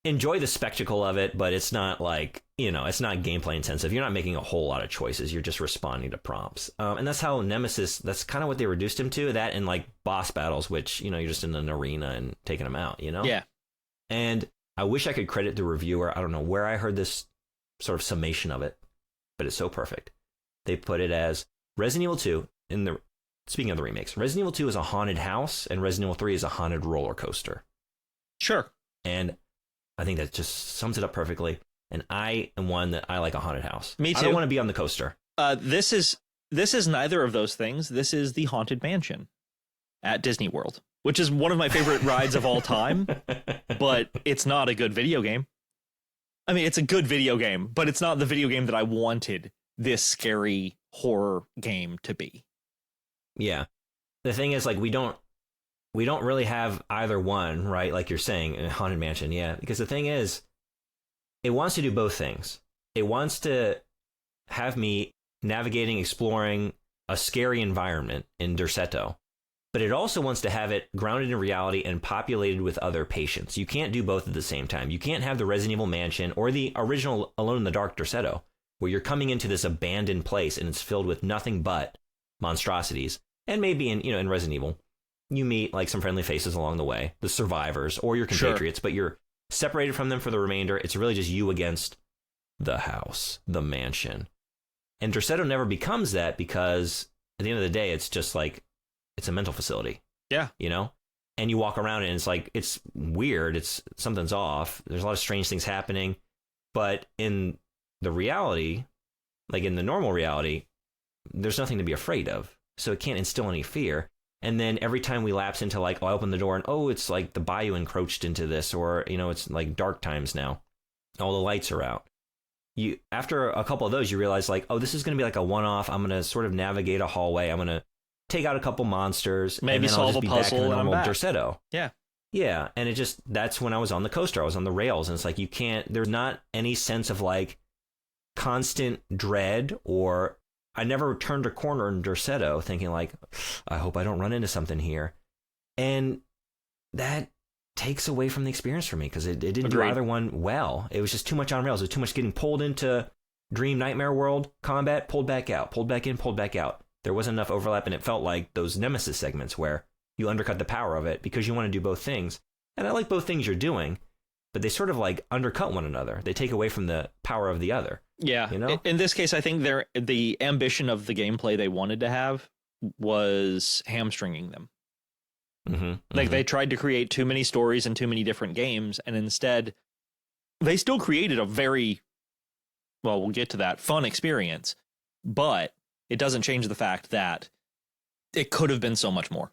Enjoy the spectacle of it, but it's not like, it's not gameplay intensive. You're not making a whole lot of choices. You're just responding to prompts. And that's how Nemesis, that's kind of what they reduced him to, that and like boss battles, which, you're just in an arena and taking them out, Yeah. And I wish I could credit the reviewer. I don't know where I heard this sort of summation of it, but it's so perfect. They put it as Resident Evil 2 speaking of the remakes, Resident Evil 2 is a haunted house and Resident Evil 3 is a haunted roller coaster. Sure. And I think that just sums it up perfectly. And I am one that I like a haunted house. Me too. I don't want to be on the coaster. This is neither of those things. This is the Haunted Mansion at Disney World, which is one of my favorite rides of all time, but it's not a good video game. I mean, it's a good video game, but it's not the video game that I wanted this scary horror game to be. Yeah. The thing is, like, we don't really have either one, right? Like you're saying, in Haunted Mansion, yeah. Because the thing is, it wants to do both things. It wants to have me navigating, exploring a scary environment in Derceto, but it also wants to have it grounded in reality and populated with other patients. You can't do both at the same time. You can't have the Resident Evil Mansion or the original Alone in the Dark Derceto, where you're coming into this abandoned place and it's filled with nothing but monstrosities. And maybe in Resident Evil, you meet like some friendly faces along the way, the survivors or your compatriots, but you're separated from them for the remainder. It's really just you against the house, the mansion. And Derceto never becomes that because at the end of the day, it's just like, it's a mental facility. Yeah. And you walk around and it's like, it's weird. Something's off. There's a lot of strange things happening. But in the reality, like in the normal reality, there's nothing to be afraid of. So it can't instill any fear. And then every time we lapse into like, I open the door and, it's like the bayou encroached into this, or, it's like dark times now. All the lights are out. After a couple of those, you realize like, this is going to be like a one-off. I'm going to sort of navigate a hallway. I'm going to take out a couple monsters. Maybe and then solve I'll just a be puzzle back in the and I'm normal back. Derceto. Yeah. Yeah. And that's when I was on the coaster. I was on the rails. And it's like, there's not any sense of like constant dread, or I never turned a corner in Derceto thinking like, I hope I don't run into something here. And that takes away from the experience for me because it didn't do either one well. It was just too much on rails. It was too much getting pulled into Dream Nightmare World combat, pulled back out, pulled back in, pulled back out. There wasn't enough overlap, and it felt like those Nemesis segments where you undercut the power of it because you want to do both things. And I like both things you're doing, but they sort of like undercut one another. They take away from the power of the other. Yeah. In this case, I think the ambition of the gameplay they wanted to have was hamstringing them. Like they tried to create too many stories and too many different games, and instead they still created a very, well, we'll get to that, fun experience, but it doesn't change the fact that it could have been so much more.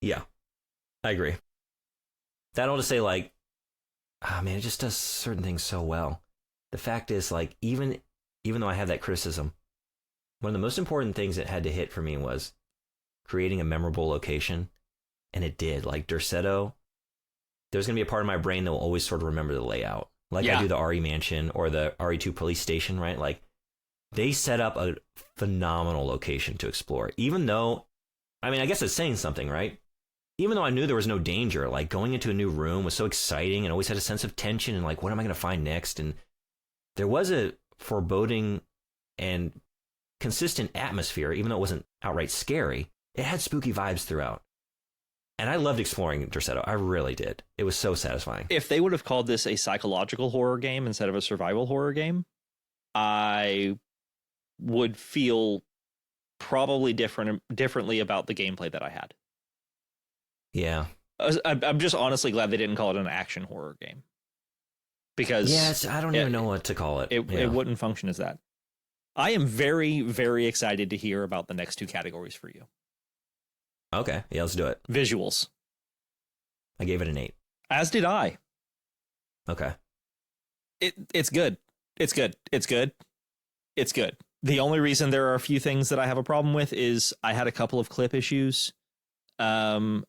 Yeah, I agree. That all to say, like, oh man, it just does certain things so well. The fact is, like, even though I have that criticism, one of the most important things it had to hit for me was creating a memorable location, and it did. Like Derceto, there's going to be a part of my brain that will always sort of remember the layout. Like I do the RE Mansion or the RE2 police station, right? Like, they set up a phenomenal location to explore. Even though, I mean, I guess it's saying something, right? Even though I knew there was no danger, like going into a new room was so exciting and always had a sense of tension and like, what am I going to find next? And there was a foreboding and consistent atmosphere, even though it wasn't outright scary. It had spooky vibes throughout. And I loved exploring Derceto. I really did. It was so satisfying. If they would have called this a psychological horror game instead of a survival horror game, I would feel probably differently about the gameplay that I had. Yeah. I'm just honestly glad they didn't call it an action horror game. Because I don't even know what to call it. It wouldn't function as that. I am very, very excited to hear about the next two categories for you. Okay, yeah, let's do it. Visuals. I gave it an 8. As did I. Okay. It's good. It's good. It's good. It's good. The only reason there are a few things that I have a problem with is I had a couple of clip issues. And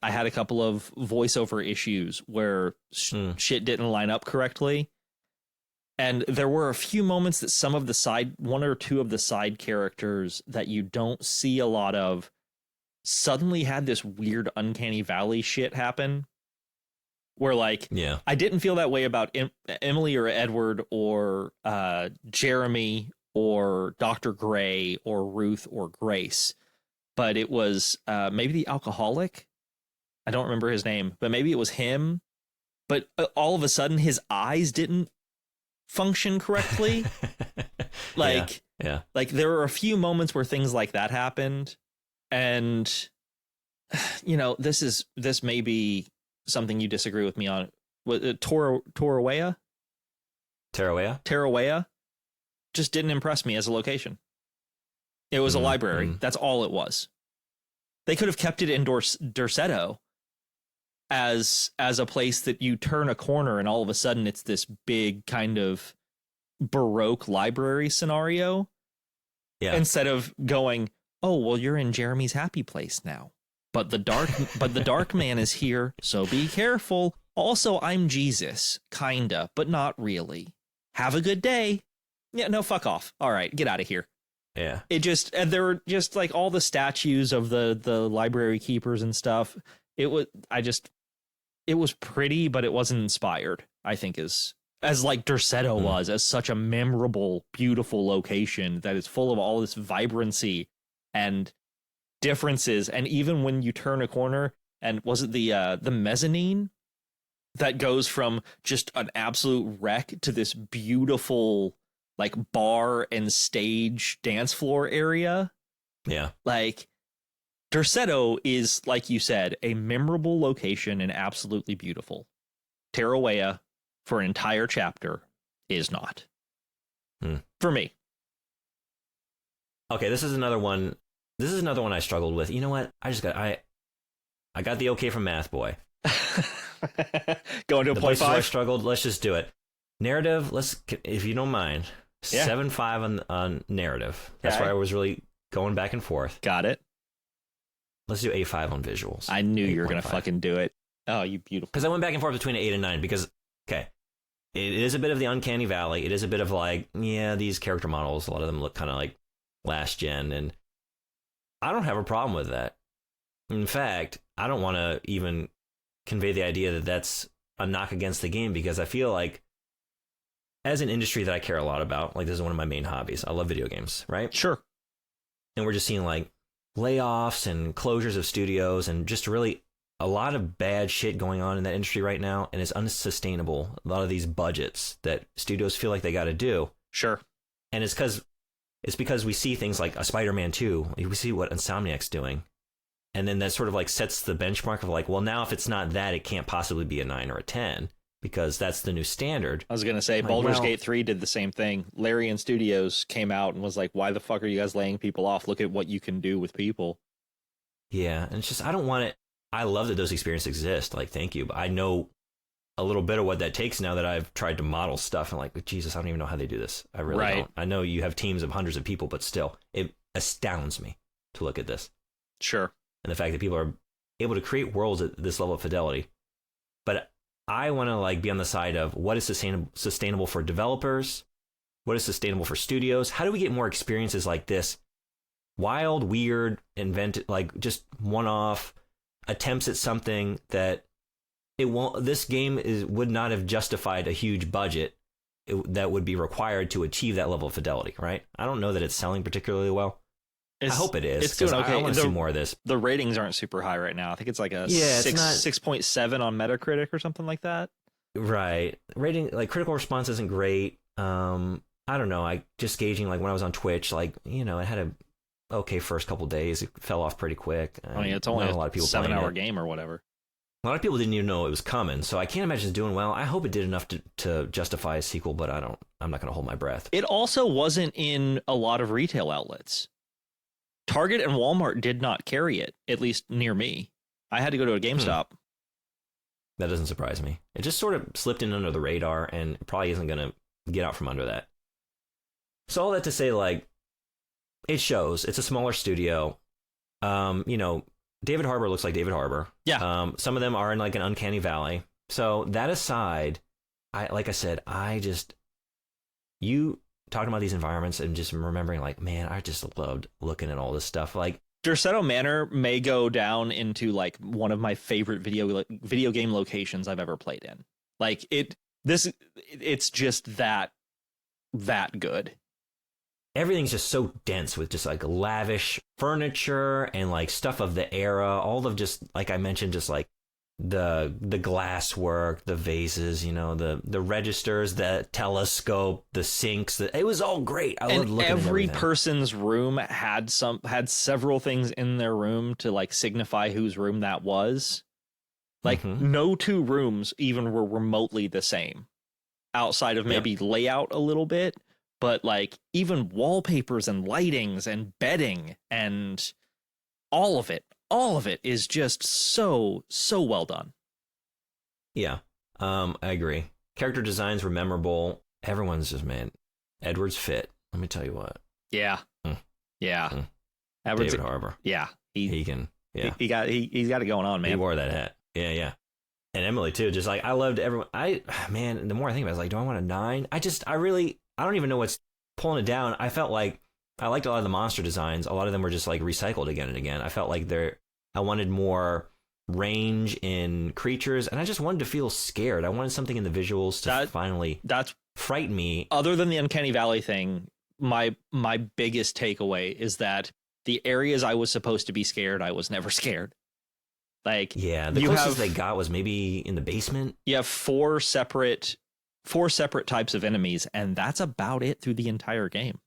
I had a couple of voiceover issues where shit didn't line up correctly. And there were a few moments that one or two of the side characters that you don't see a lot of suddenly had this weird uncanny valley shit happen. Where like, I didn't feel that way about Emily or Edward or Jeremy or Dr. Gray or Ruth or Grace. But it was maybe the alcoholic. I don't remember his name, but maybe it was him. But all of a sudden, his eyes didn't function correctly. Like there were a few moments where things like that happened. And, you know, this may be something you disagree with me on. Tarawea just didn't impress me as a location. It was a library. That's all it was. They could have kept it in Derceto as a place that you turn a corner and all of a sudden it's this big kind of Baroque library scenario. Yeah. Instead of going, oh, well, you're in Jeremy's happy place now. But the dark man is here, so be careful. Also, I'm Jesus, kinda, but not really. Have a good day. Yeah, no, fuck off. All right, get out of here. Yeah. And there were just like all the statues of the library keepers and stuff. It was pretty, but it wasn't inspired, I think, as like Derceto was, as such a memorable, beautiful location that is full of all this vibrancy and differences. And even when you turn a corner, and was it the mezzanine that goes from just an absolute wreck to this beautiful like bar and stage dance floor area. Yeah. Like Derceto is, like you said, a memorable location and absolutely beautiful. Tarawea for an entire chapter is not. For me. Okay, this is another one I struggled with. You know what? I got the okay from Math Boy. Going to a 0.5? I struggled. Let's just do it. Narrative, if you don't mind. 7.5 on narrative. That's where I was really going back and forth. Got it. Let's do A5 on visuals. I knew you were going to fucking do it. Oh, you beautiful. Because I went back and forth between 8 and 9 because, okay, it is a bit of the uncanny valley. It is a bit of like, these character models, a lot of them look kind of like last gen. And I don't have a problem with that. In fact, I don't want to even convey the idea that that's a knock against the game because I feel like as an industry that I care a lot about, like this is one of my main hobbies. I love video games, right? Sure. And we're just seeing like layoffs and closures of studios and just really a lot of bad shit going on in that industry right now. And it's unsustainable. A lot of these budgets that studios feel like they got to do. Sure. And it's because we see things like a Spider-Man 2. We see what Insomniac's doing. And then that sort of like sets the benchmark of like, well, now if it's not that, it can't possibly be a 9 or a 10 because that's the new standard. I was going to say, Baldur's Gate 3 did the same thing. Larian Studios came out and was like, why the fuck are you guys laying people off? Look at what you can do with people. Yeah, and it's just, I don't want it. I love that those experiences exist. Like, thank you. But I know a little bit of what that takes now that I've tried to model stuff and like, Jesus, I don't even know how they do this. I really don't. I know you have teams of hundreds of people, but still, it astounds me to look at this. Sure. And the fact that people are able to create worlds at this level of fidelity. But I want to like be on the side of what is sustainable for developers, what is sustainable for studios. How do we get more experiences like this? Wild, weird, invented, like just one-off attempts at something that it won't. This game would not have justified a huge budget that would be required to achieve that level of fidelity. Right? I don't know that it's selling particularly well. I hope it is. It's doing okay. I want to see more of this. The ratings aren't super high right now. I think it's like a 6.7 on Metacritic or something like that. Right. Rating, like critical response isn't great. I don't know. I just gauging like when I was on Twitch, like, you know, it had a okay first couple days. It fell off pretty quick. I mean, it's only a lot of people 7-hour game or whatever. A lot of people didn't even know it was coming, so I can't imagine it's doing well. I hope it did enough to justify a sequel, but I'm not going to hold my breath. It also wasn't in a lot of retail outlets. Target and Walmart did not carry it, at least near me. I had to go to a GameStop. That doesn't surprise me. It just sort of slipped in under the radar and probably isn't going to get out from under that. So all that to say, like, it shows. It's a smaller studio. You know, David Harbour looks like David Harbour. Yeah. Some of them are in like an uncanny valley. So that aside, you talking about these environments and just remembering like, man, I just loved looking at all this stuff. Like Dorsetto Manor may go down into like one of my favorite video game locations I've ever played in. Like it's just that good. Everything's just so dense with just like lavish furniture and like stuff of the era, all of just like I mentioned, just like the glass work, the vases, you know, the registers, the telescope, the sinks. It was all great. I loved looking at everything. Every person's room had several things in their room to like signify whose room that was. Like no two rooms even were remotely the same, outside of maybe layout a little bit, but like even wallpapers and lightings and bedding and all of it is just so well done. Yeah, I agree. Character designs were memorable. Everyone's just, man, Edward's fit. Let me tell you what. Yeah. Yeah. David Harbour. Yeah. He can. Yeah. He's got it going on, man. He wore that hat. Yeah. And Emily too. Just like I loved everyone. Man, the more I think about it, I was like, do I want a 9? I don't even know what's pulling it down. I felt like I liked a lot of the monster designs. A lot of them were just like recycled again and again. I felt like I wanted more range in creatures, and I just wanted to feel scared. I wanted something in the visuals to finally frighten me. Other than the Uncanny Valley thing, my biggest takeaway is that the areas I was supposed to be scared, I was never scared. Like, yeah, the closest they got was maybe in the basement. You have four separate types of enemies, and that's about it through the entire game.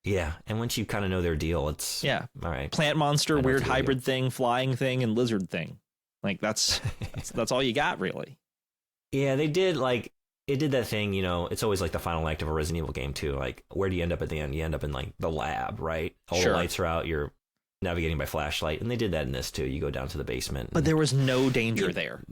Yeah, and once you kind of know their deal, it's all right. Plant monster, weird hybrid thing, flying thing, and lizard thing. Like that's all you got, really. Yeah, they did like it did that thing. You know, it's always like the final act of a Resident Evil game too. Like, where do you end up at the end? You end up in like the lab, right? All the lights are out. You're navigating by flashlight, and they did that in this too. You go down to the basement, but there was no danger there.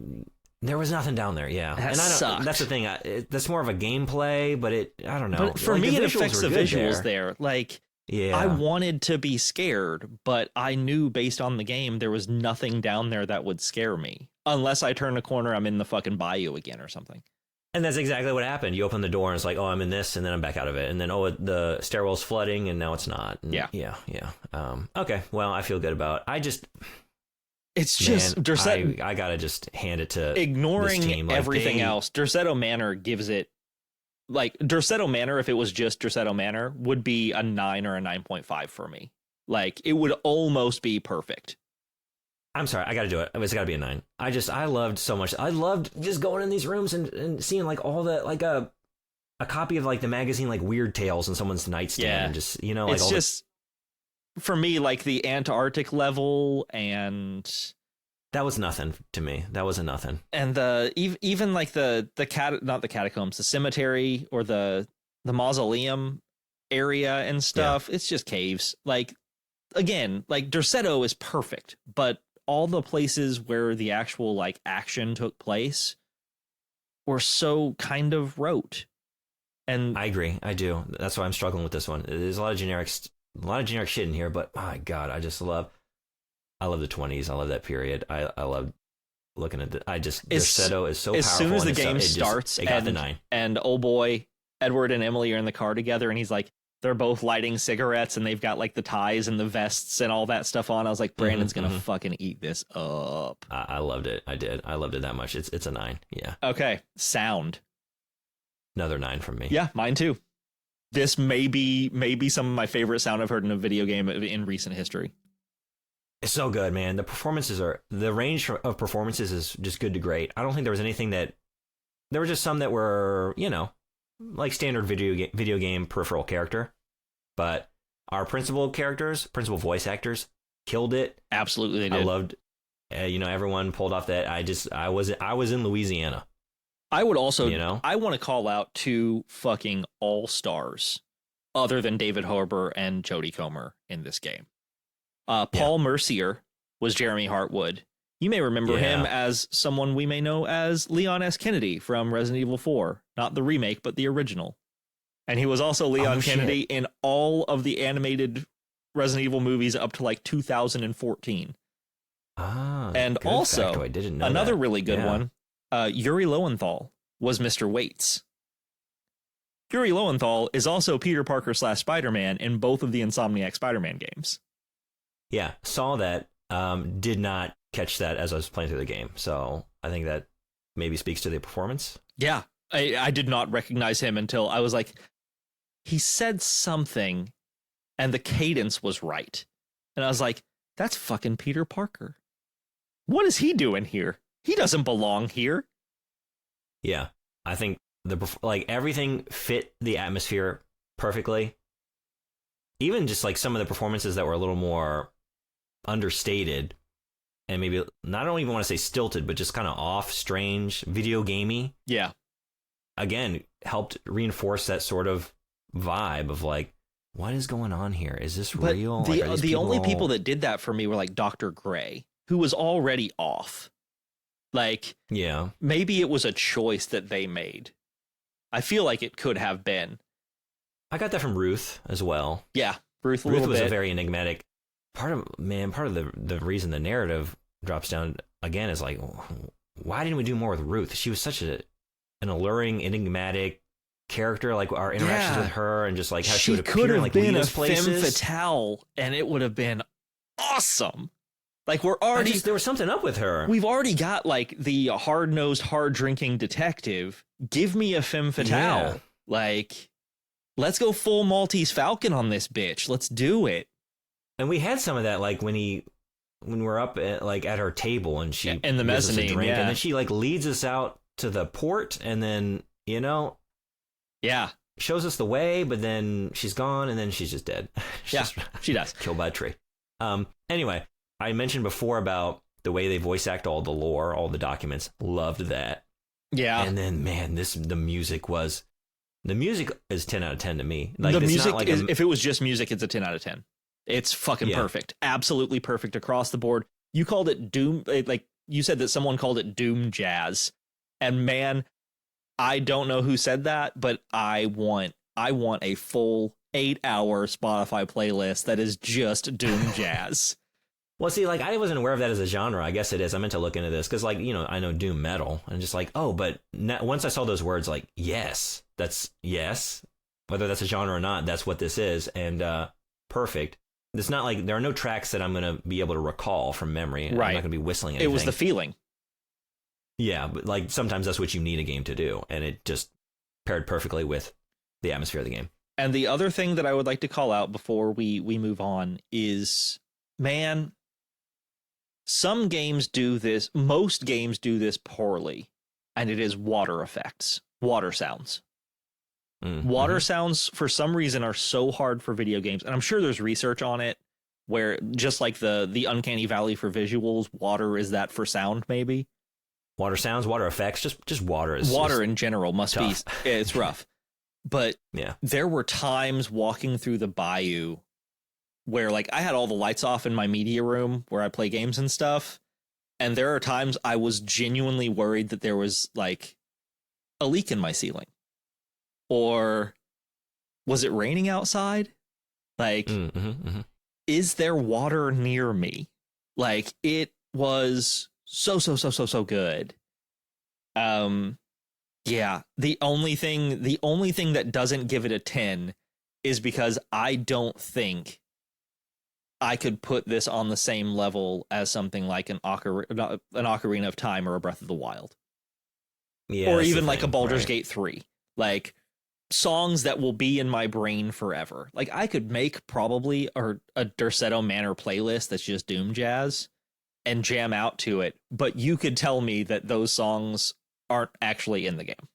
There was nothing down there, yeah. That sucked. That's the thing. That's more of a gameplay, but I don't know. But for me, it affects the visuals there. Like, yeah. I wanted to be scared, but I knew based on the game there was nothing down there that would scare me. Unless I turn a corner, I'm in the fucking bayou again or something. And that's exactly what happened. You open the door and it's like, oh, I'm in this, and then I'm back out of it. And then, oh, the stairwell's flooding, and now it's not. And yeah. Okay, well, I feel good about it. It's just Dorsetto. I gotta just hand it to ignoring this team. Everything else. Dorsetto Manor gives it like Dorsetto Manor. If it was just Dorsetto Manor, would be a 9 or a 9.5 for me. Like it would almost be perfect. I'm sorry, I gotta do it. It's gotta be a 9. I loved so much. I loved just going in these rooms and seeing like all the like a copy of like the magazine like Weird Tales in someone's nightstand and just like it's all just. for me, like the Antarctic level and That was nothing to me. That was a nothing. and the even like the not the catacombs, the cemetery or the mausoleum area and stuff. It's just caves. Like again, like Derceto is perfect, but all the places where the actual like action took place were so kind of rote. And I agree. I do. That's why I'm struggling with this one. There's a lot of generic shit in here, but my God, I love the 20s. I love that period. I love looking at it. Derceto is so powerful. As soon as the game it starts got the 9. And oh boy, Edward and Emily are in the car together and he's like, they're both lighting cigarettes and they've got like the ties and the vests and all that stuff on. I was like, Brandon's going to fucking eat this up. I loved it. I did. I loved it that much. It's a 9. Yeah. Okay. Sound. Another 9 from me. Yeah, mine too. This may be some of my favorite sound I've heard in a video game in recent history. It's so good, man. The range of performances is just good to great. I don't think there was anything there were just some that were, like standard video game peripheral character, but our principal voice actors killed it. Absolutely, they did. I loved, everyone pulled off that. I was in Louisiana. I would also, I want to call out 2 fucking all-stars other than David Harbour and Jodie Comer in this game. Paul Mercier was Jeremy Hartwood. You may remember him as someone we may know as Leon S. Kennedy from Resident Evil 4. Not the remake, but the original. And he was also Leon Kennedy in all of the animated Resident Evil movies up to like 2014. And also, I didn't know another that. really good one, Yuri Lowenthal was Mr. Waits. Yuri Lowenthal is also Peter Parker / Spider-Man in both of the Insomniac Spider-Man games. Yeah, saw that. Did not catch that as I was playing through the game. So I think that maybe speaks to the performance. Yeah, I did not recognize him until I was like, he said something and the cadence was right. And I was like, that's fucking Peter Parker. What is he doing here? He doesn't belong here. Yeah, I think everything fit the atmosphere perfectly. Even just like some of the performances that were a little more understated and maybe I don't even want to say stilted, but just kind of off, strange, video gamey. Yeah. Again, helped reinforce that sort of vibe of like, what is going on here? Is this real? The only people that did that for me were like Dr. Gray, who was already off. Like, yeah, maybe it was a choice that they made. I feel like it could have been. I got that from Ruth as well. Yeah, Ruth was a very enigmatic part of the reason the narrative drops down again is like, why didn't we do more with Ruth? She was such an alluring, enigmatic character. Like our interactions with her and just like how she would appear in like Lena's places. Femme fatale, and it would have been awesome. Like there was something up with her. We've already got like the hard-nosed, hard-drinking detective. Give me a femme fatale. Yeah. Like, let's go full Maltese Falcon on this bitch. Let's do it. And we had some of that, like when we're up at her table and she in the gives us a mezzanine, drink, and then she like leads us out to the port, and then shows us the way, but then she's gone, and then she's just dead. She does. Killed by a tree. Anyway, I mentioned before about the way they voice act all the lore, all the documents. Loved that. Yeah. And then, man, the music is 10 out of 10 to me. Like, the music is, if it was just music, it's a 10 out of 10. It's fucking perfect. Absolutely perfect across the board. You called it doom, like you said that someone called it doom jazz. And man, I don't know who said that, but I want a full 8-hour Spotify playlist that is just doom jazz. Well, see, like, I wasn't aware of that as a genre. I guess it is. I meant to look into this because, like, I know doom metal. And just like, but once I saw those words, like, yes. Whether that's a genre or not, that's what this is. And perfect. It's not like there are no tracks that I'm going to be able to recall from memory. Right. I'm not going to be whistling anything. It was the feeling. Yeah, but like sometimes that's what you need a game to do. And it just paired perfectly with the atmosphere of the game. And the other thing that I would like to call out before we move on is, man, some games do this. Most games do this poorly. And it is water effects, water sounds. Water sounds, for some reason, are so hard for video games. And I'm sure there's research on it. where just like the uncanny valley for visuals, water is that for sound, maybe. Water sounds, water effects, just water in general must tough. Be it's rough. But yeah, there were times walking through the bayou where like I had all the lights off in my media room where I play games and stuff, and there are times I was genuinely worried that there was like a leak in my ceiling, or was it raining outside? Like, is there water near me? Like, it was so good. Yeah, the only thing that doesn't give it a 10 is because I don't think I could put this on the same level as something like an Ocarina of Time or a Breath of the Wild. Yeah, or even like a Baldur's Gate 3. Like, songs that will be in my brain forever. Like, I could make probably a Derceto Manor playlist that's just doom jazz and jam out to it, but you could tell me that those songs aren't actually in the game.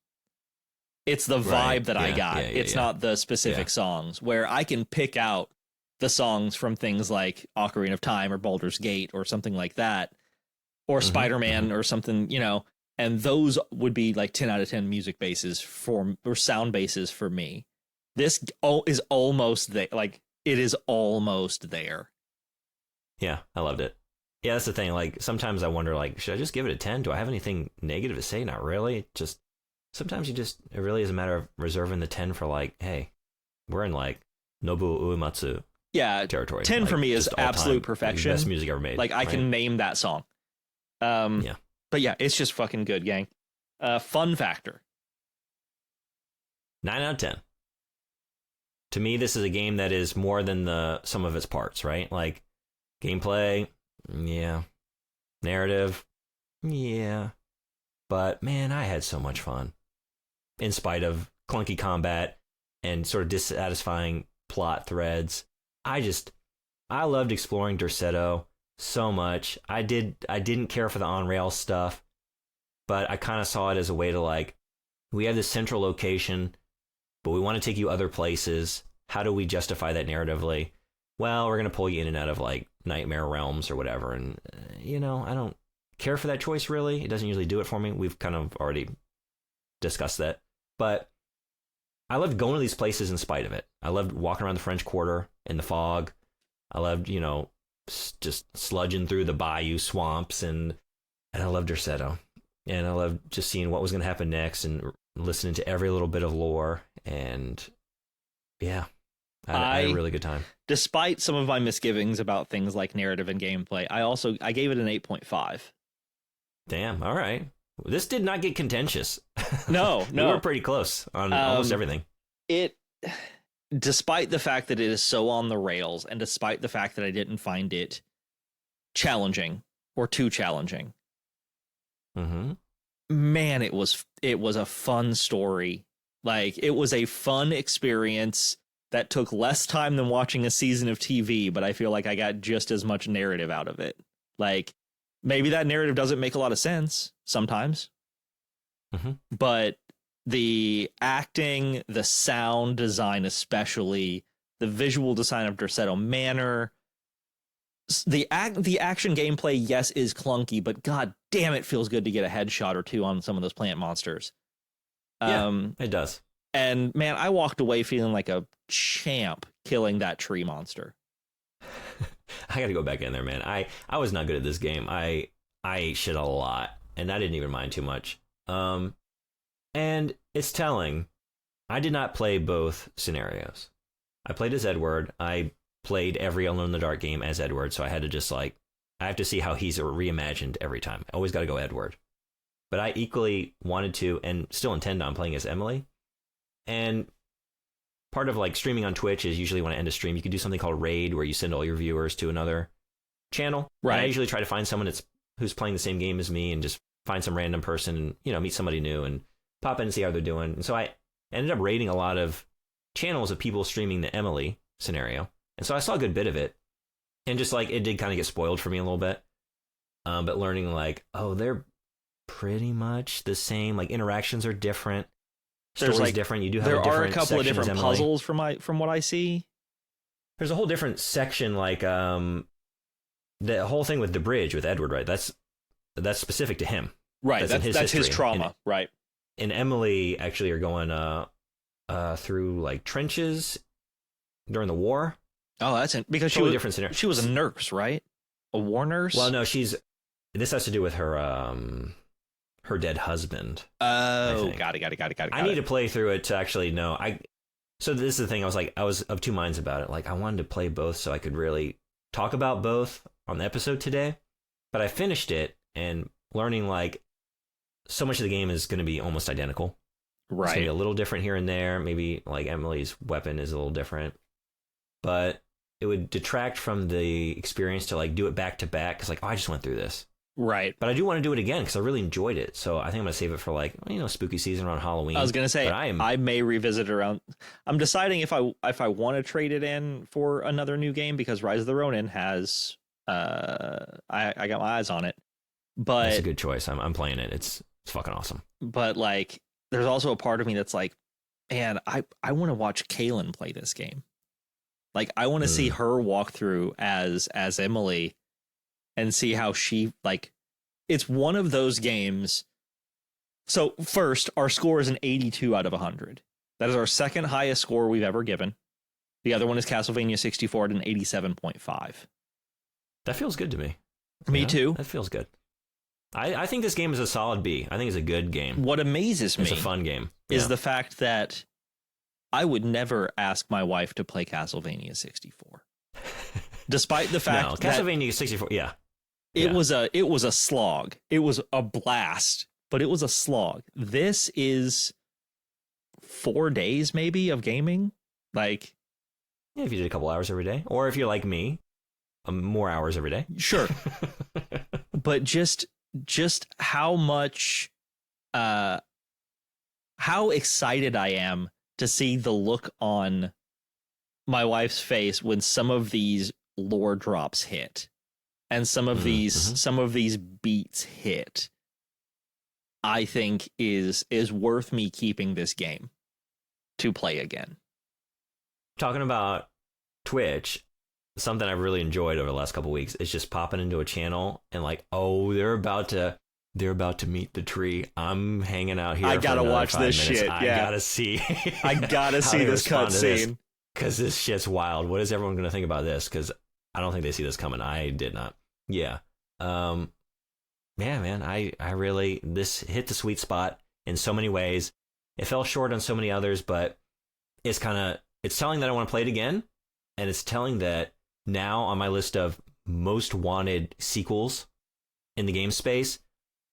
It's the vibe that I got. It's not the specific songs, where I can pick out the songs from things like Ocarina of Time or Baldur's Gate or something like that, or Spider-Man or something, you know, and those would be like 10 out of 10 music bases or sound bases for me. This is almost there. Like, it is almost there. Yeah, I loved it. Yeah, that's the thing. Like, sometimes I wonder, like, should I just give it a 10? Do I have anything negative to say? Not really. Just sometimes it really is a matter of reserving the 10 for, like, hey, we're in like Nobuo Uematsu territory. 10 like, for me is absolute perfection. Best music ever made. Like, I can name that song. Yeah. But yeah, it's just fucking good, gang. Fun factor. 9 out of 10. To me, this is a game that is more than the sum of its parts, right? Like, gameplay, yeah. Narrative, yeah. But, man, I had so much fun. In spite of clunky combat and sort of dissatisfying plot threads. I loved exploring Derceto so much. I didn't care for the on-rail stuff, but I kind of saw it as a way to, like, we have this central location, but we want to take you other places. How do we justify that narratively? Well, we're going to pull you in and out of, like, nightmare realms or whatever. And, you know, I don't care for that choice, really. It doesn't usually do it for me. We've kind of already discussed that. But I loved going to these places in spite of it. I loved walking around the French Quarter in the fog. I loved, you know, just sludging through the bayou swamps. And I loved Derceto. And I loved just seeing what was going to happen next and listening to every little bit of lore. And, yeah. I had a really good time. Despite some of my misgivings about things like narrative and gameplay, I gave it an 8.5. Damn, all right. This did not get contentious. No. We were pretty close on almost everything. Despite the fact that it is so on the rails, and despite the fact that I didn't find it challenging or too challenging, man, it was a fun story. Like, it was a fun experience that took less time than watching a season of TV, but I feel like I got just as much narrative out of it. Like, maybe that narrative doesn't make a lot of sense sometimes, but the acting, the sound design, especially the visual design of Derceto Manor, the action gameplay, yes, is clunky, but god damn, it feels good to get a headshot or two on some of those plant monsters. Yeah, it does. And man, I walked away feeling like a champ killing that tree monster. I got to go back in there, man. I was not good at this game. I ate shit a lot, and I didn't even mind too much. And it's telling. I did not play both scenarios. I played as Edward. I played every Alone in the Dark game as Edward, so I had to just, like, I have to see how he's reimagined every time. I always got to go Edward. But I equally wanted to, and still intend on playing as Emily. And part of, like, streaming on Twitch is usually when I end a stream, you can do something called raid, where you send all your viewers to another channel. Right. And I usually try to find someone who's playing the same game as me, and just find some random person and, you know, meet somebody new and pop in and see how they're doing. And so I ended up raiding a lot of channels of people streaming the Emily scenario. And so I saw a good bit of it. And just, like, it did kind of get spoiled for me a little bit. But learning, like, oh, they're pretty much the same. Like, interactions are different. Story's, like, different. You do have there a different are a couple of different Emily. Puzzles from what I see. there's a whole different section, like the whole thing with the bridge with Edward, right? That's specific to him. Right. That's his trauma. Right. And Emily actually are going through like trenches during the war. Oh, that's because totally different scenario. She was a nurse, right? A war nurse? Well, no, this has to do with her dead husband. Oh, got it. I need to play through it to actually know. So this is the thing. I was of two minds about it. Like, I wanted to play both so I could really talk about both on the episode today. But I finished it and learning like so much of the game is going to be almost identical. Right. It's going to be a little different here and there. Maybe like Emily's weapon is a little different, but it would detract from the experience to like do it back to back. Cause like, oh, I just went through this. Right. But I do want to do it again because I really enjoyed it. So I think I'm going to save it for like, spooky season around Halloween. I was going to say, I may revisit around. I'm deciding if I want to trade it in for another new game because Rise of the Ronin has, I got my eyes on it. But that's a good choice. I'm playing it. It's fucking awesome. But like, there's also a part of me that's like, man, I want to watch Kaylin play this game. Like, I want to see her walk through as Emily and see how she, like, it's one of those games. So first, our score is an 82 out of 100. That is our second highest score we've ever given. The other one is Castlevania 64 at an 87.5. That feels good to me. Me too. That feels good. I think this game is a solid B. I think it's a good game. What amazes me, it's a fun game, is the fact that I would never ask my wife to play Castlevania 64, despite the fact that Castlevania 64. Yeah, it was a slog. It was a blast, but it was a slog. This is 4 days maybe of gaming. Like, yeah, if you did a couple hours every day, or if you're like me, more hours every day. Sure, but just how much, how excited I am to see the look on my wife's face when some of these lore drops hit and some of these beats hit, I think is worth me keeping this game to play again. Talking about Twitch, something I've really enjoyed over the last couple of weeks is just popping into a channel and like, oh, they're about to meet the tree. I'm hanging out here. I gotta watch this minutes. shit. I gotta see. I gotta see this cutscene because this shit's wild. What is everyone gonna think about this? Because I don't think they see this coming. I did not. Yeah. Yeah, man. I really, this hit the sweet spot in so many ways. It fell short on so many others, but it's telling that I want to play it again, and it's telling that now on my list of most wanted sequels in the game space,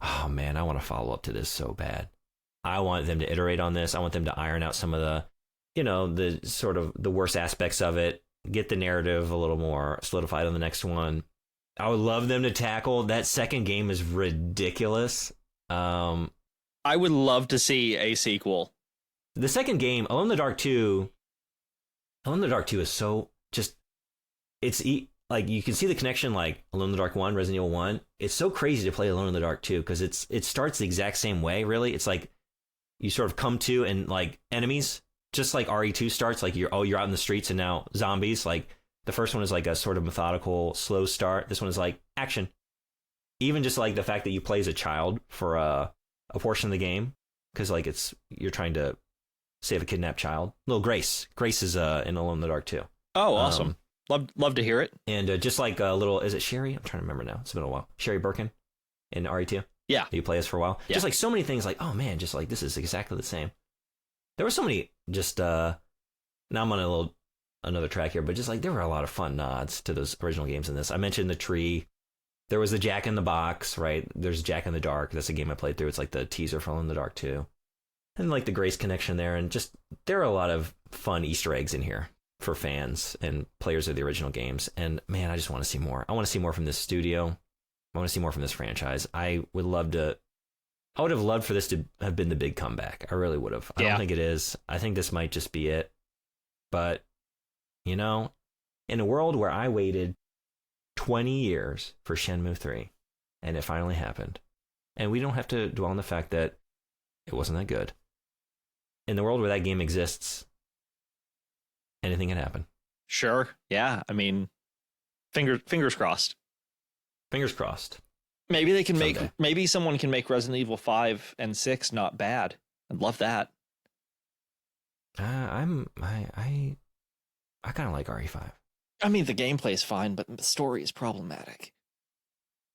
oh man, I want to follow up to this so bad. I want them to iterate on this. I want them to iron out some of the, the sort of the worst aspects of it, get the narrative a little more solidified on the next one. I would love them to tackle that second game is ridiculous. I would love to see a sequel. The second game, Alone in the Dark 2 is so just, it's like you can see the connection like Alone in the Dark 1, Resident Evil 1. It's so crazy to play Alone in the Dark 2 because it starts the exact same way, really. It's like you sort of come to and like enemies, just like RE2 starts, like you're out in the streets and now zombies. Like the first one is like a sort of methodical, slow start. This one is like action. Even just like the fact that you play as a child for a portion of the game because like you're trying to save a kidnapped child. Little Grace. Grace is in Alone in the Dark 2. Oh, awesome. Love to hear it. And just like a little, is it Sherry? I'm trying to remember now. It's been a while. Sherry Birkin in RE2. Yeah. You play as for a while. Yeah. Just like so many things like, oh man, just like this is exactly the same. There were so many just, now I'm on another track here, but just like there were a lot of fun nods to those original games in this. I mentioned the tree. There was the Jack in the Box, right? There's Jack in the Dark. That's a game I played through. It's like the teaser for Alone in the Dark 2. And like the Grace connection there. And just, there are a lot of fun Easter eggs in here for fans and players of the original games. And man, I just want to see more. I want to see more from this studio. I want to see more from this franchise. I would have loved for this to have been the big comeback. I really would have. I don't think it is. I think this might just be it. But, in a world where I waited 20 years for Shenmue 3, and it finally happened. And we don't have to dwell on the fact that it wasn't that good. In the world where that game exists, anything can happen. Sure. Yeah. I mean, fingers crossed. Fingers crossed. Maybe they can Someday. maybe someone can make Resident Evil 5 and 6 not bad. I'd love that. I kind of like RE5. I mean, the gameplay is fine, but the story is problematic.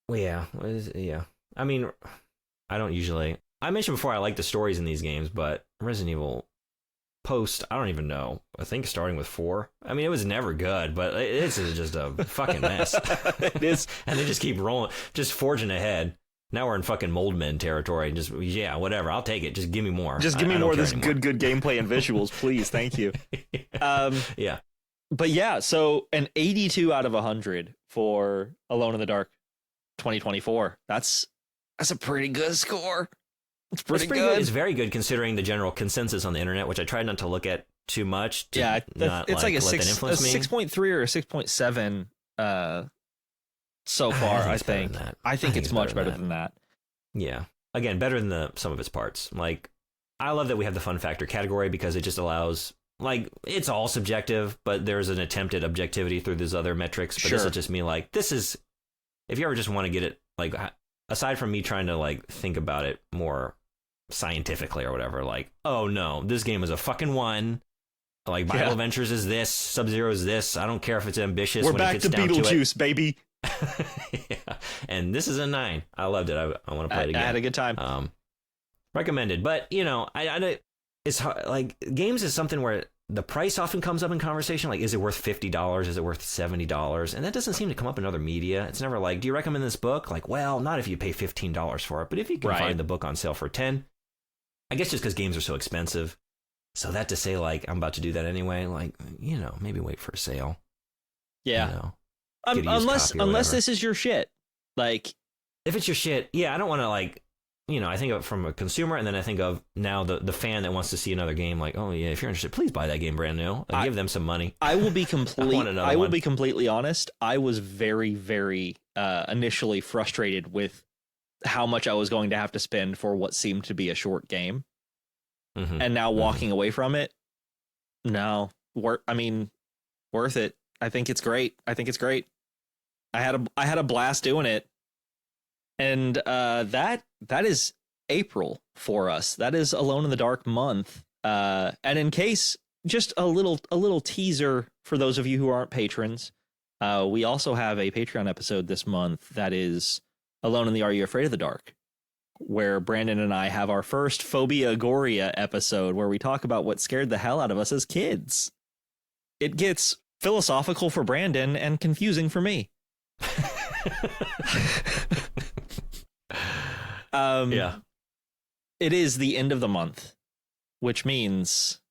Well, yeah. I mean, I don't usually. I mentioned before I like the stories in these games, but Resident Evil post, I don't even know. I think starting with 4. I mean, it was never good, but this is just a fucking mess. It is. And they just keep rolling, just forging ahead. Now we're in fucking Moldman territory. Just, yeah, whatever. I'll take it. Just give me more. Just give me more of this good gameplay and visuals, please. Thank you. Yeah. But yeah, so an 82 out of 100 for Alone in the Dark 2024. That's a pretty good score. It's pretty good. It's very good considering the general consensus on the internet, which I tried not to look at too much. Yeah, it's like a 6.3 or a 6.7 so far, I think. I think it's much better than that. Yeah. Again, better than the sum of its parts. Like, I love that we have the fun factor category because it just allows, like, it's all subjective, but there's an attempt at objectivity through these other metrics. But this is just me, like, this is, if you ever just want to get it, like, aside from me trying to, like, think about it more scientifically or whatever, like, oh no, this game is a fucking 1. Like, Bible Adventures is this, Sub-Zero is this. I don't care if it's ambitious. We're back to Beetlejuice, baby. Yeah. And this is a 9. I loved it. I want to play it again. I had a good time. Recommended. But, you know, it's hard, like, games is something where the price often comes up in conversation. Like, is it worth $50? Is it worth $70? And that doesn't seem to come up in other media. It's never like, do you recommend this book? Like, well, not if you pay $15 for it, but if you can find the book on sale for 10, I guess just because games are so expensive. So that to say, like, I'm about to do that anyway, like, you know, maybe wait for a sale. Yeah. You know, unless this is your shit. Like, if it's your shit, yeah, I don't want to, like, you know, I think of it from a consumer, and then I think of now the fan that wants to see another game. Like, oh yeah, if you're interested, please buy that game brand new. Give them some money. I will be completely honest. I was very, very initially frustrated with how much I was going to have to spend for what seemed to be a short game, and now walking away from it. No, worth it. I think it's great. I had a blast doing it. And that is April for us. That is Alone in the Dark month. And in case, just a little teaser for those of you who aren't patrons, we also have a Patreon episode this month that is Alone in the Are You Afraid of the Dark, where Brandon and I have our first Phobia Agoria episode where we talk about what scared the hell out of us as kids. It gets philosophical for Brandon and confusing for me. Yeah. It is the end of the month, which means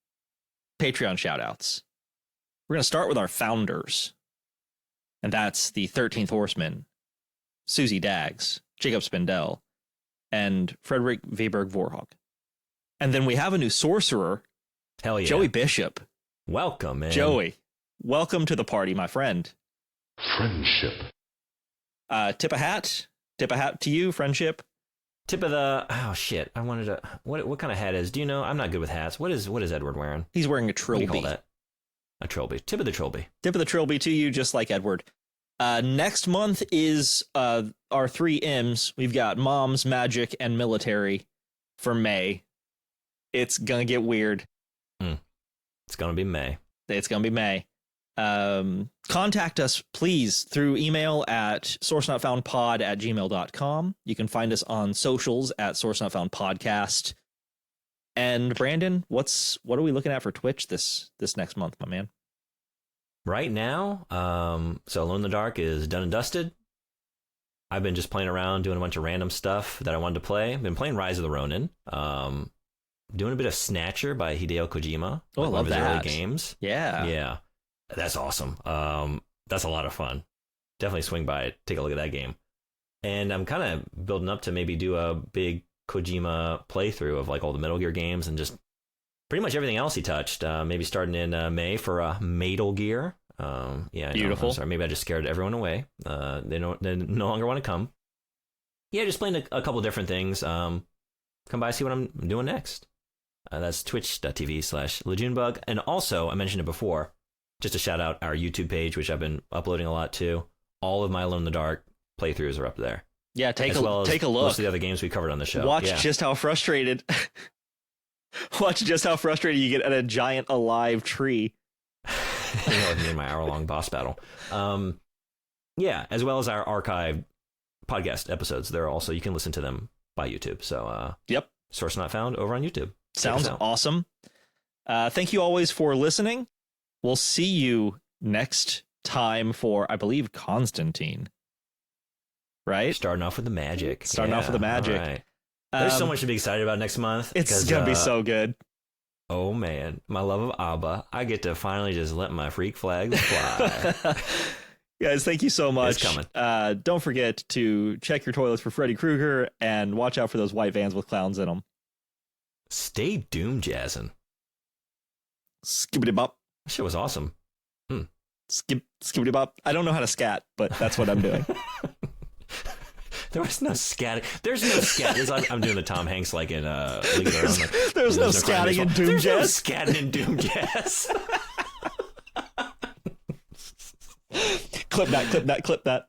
Patreon shoutouts. We're going to start with our founders, and that's the 13th Horseman, Susie Daggs, Jacob Spindell, and Frederick Weberg Vorhog. And then we have a new sorcerer. Hell yeah. Joey Bishop. Welcome, man. Joey, welcome to the party, my friend. Friendship. Tip a hat to you, friendship. Tip of the, oh shit, I wanted to, what kind of hat is, do you know? I'm not good with hats. What is Edward wearing? He's wearing a trilby. What do you call that? A trilby. Tip of the trilby. Tip of the trilby to you, just like Edward. Next month is our 3 M's. We've got moms, magic, and military for May. It's gonna get weird. It's gonna be May. Contact us, please, through email at sourcenotfoundpod@gmail.com. You can find us on socials at sourcenotfoundpodcast. And Brandon, what are we looking at for Twitch this next month, my man? Right now, so Alone in the Dark is done and dusted. I've been just playing around, doing a bunch of random stuff that I wanted to play. I've been playing Rise of the Ronin. Doing a bit of Snatcher by Hideo Kojima. Oh, I love his that. early games. Yeah. That's awesome. That's a lot of fun. Definitely swing by it. Take a look at that game. And I'm kind of building up to maybe do a big Kojima playthrough of like all the Metal Gear games and just pretty much everything else he touched. Maybe starting in May for Metal Gear. Yeah, beautiful. I'm sorry, maybe I just scared everyone away. They no longer want to come. Yeah, just playing a couple different things. Come by, see what I'm doing next. That's twitch.tv/LegionBug. And also, I mentioned it before, just to shout out our YouTube page, which I've been uploading a lot too. All of my Alone in the Dark playthroughs are up there. Yeah, take a look. Most of the other games we covered on the show. Watch just how frustrated. Watch just how frustrated you get at a giant alive tree. Me and my hour-long boss battle. Yeah, as well as our archived podcast episodes. They're also, you can listen to them by YouTube. So yep, Source Not Found over on YouTube. Sounds awesome. Thank you always for listening. We'll see you next time for, I believe, Constantine. Right? Starting off with the magic. Right. There's so much to be excited about next month. It's going to be so good. Oh, man. My love of ABBA. I get to finally just let my freak flags fly. Guys, thank you so much. It's coming. Don't forget to check your toilets for Freddy Krueger and watch out for those white vans with clowns in them. Stay doom jazzing. Skibbity bop. That shit was awesome. Skibbity bop. I don't know how to scat, but that's what I'm doing. There was no scatting. There's no scat. I'm doing the Tom Hanks like in League of Their Own. Like, there's no scatting in Doom Jazz. There's no scatting in Doom Jazz. Clip that.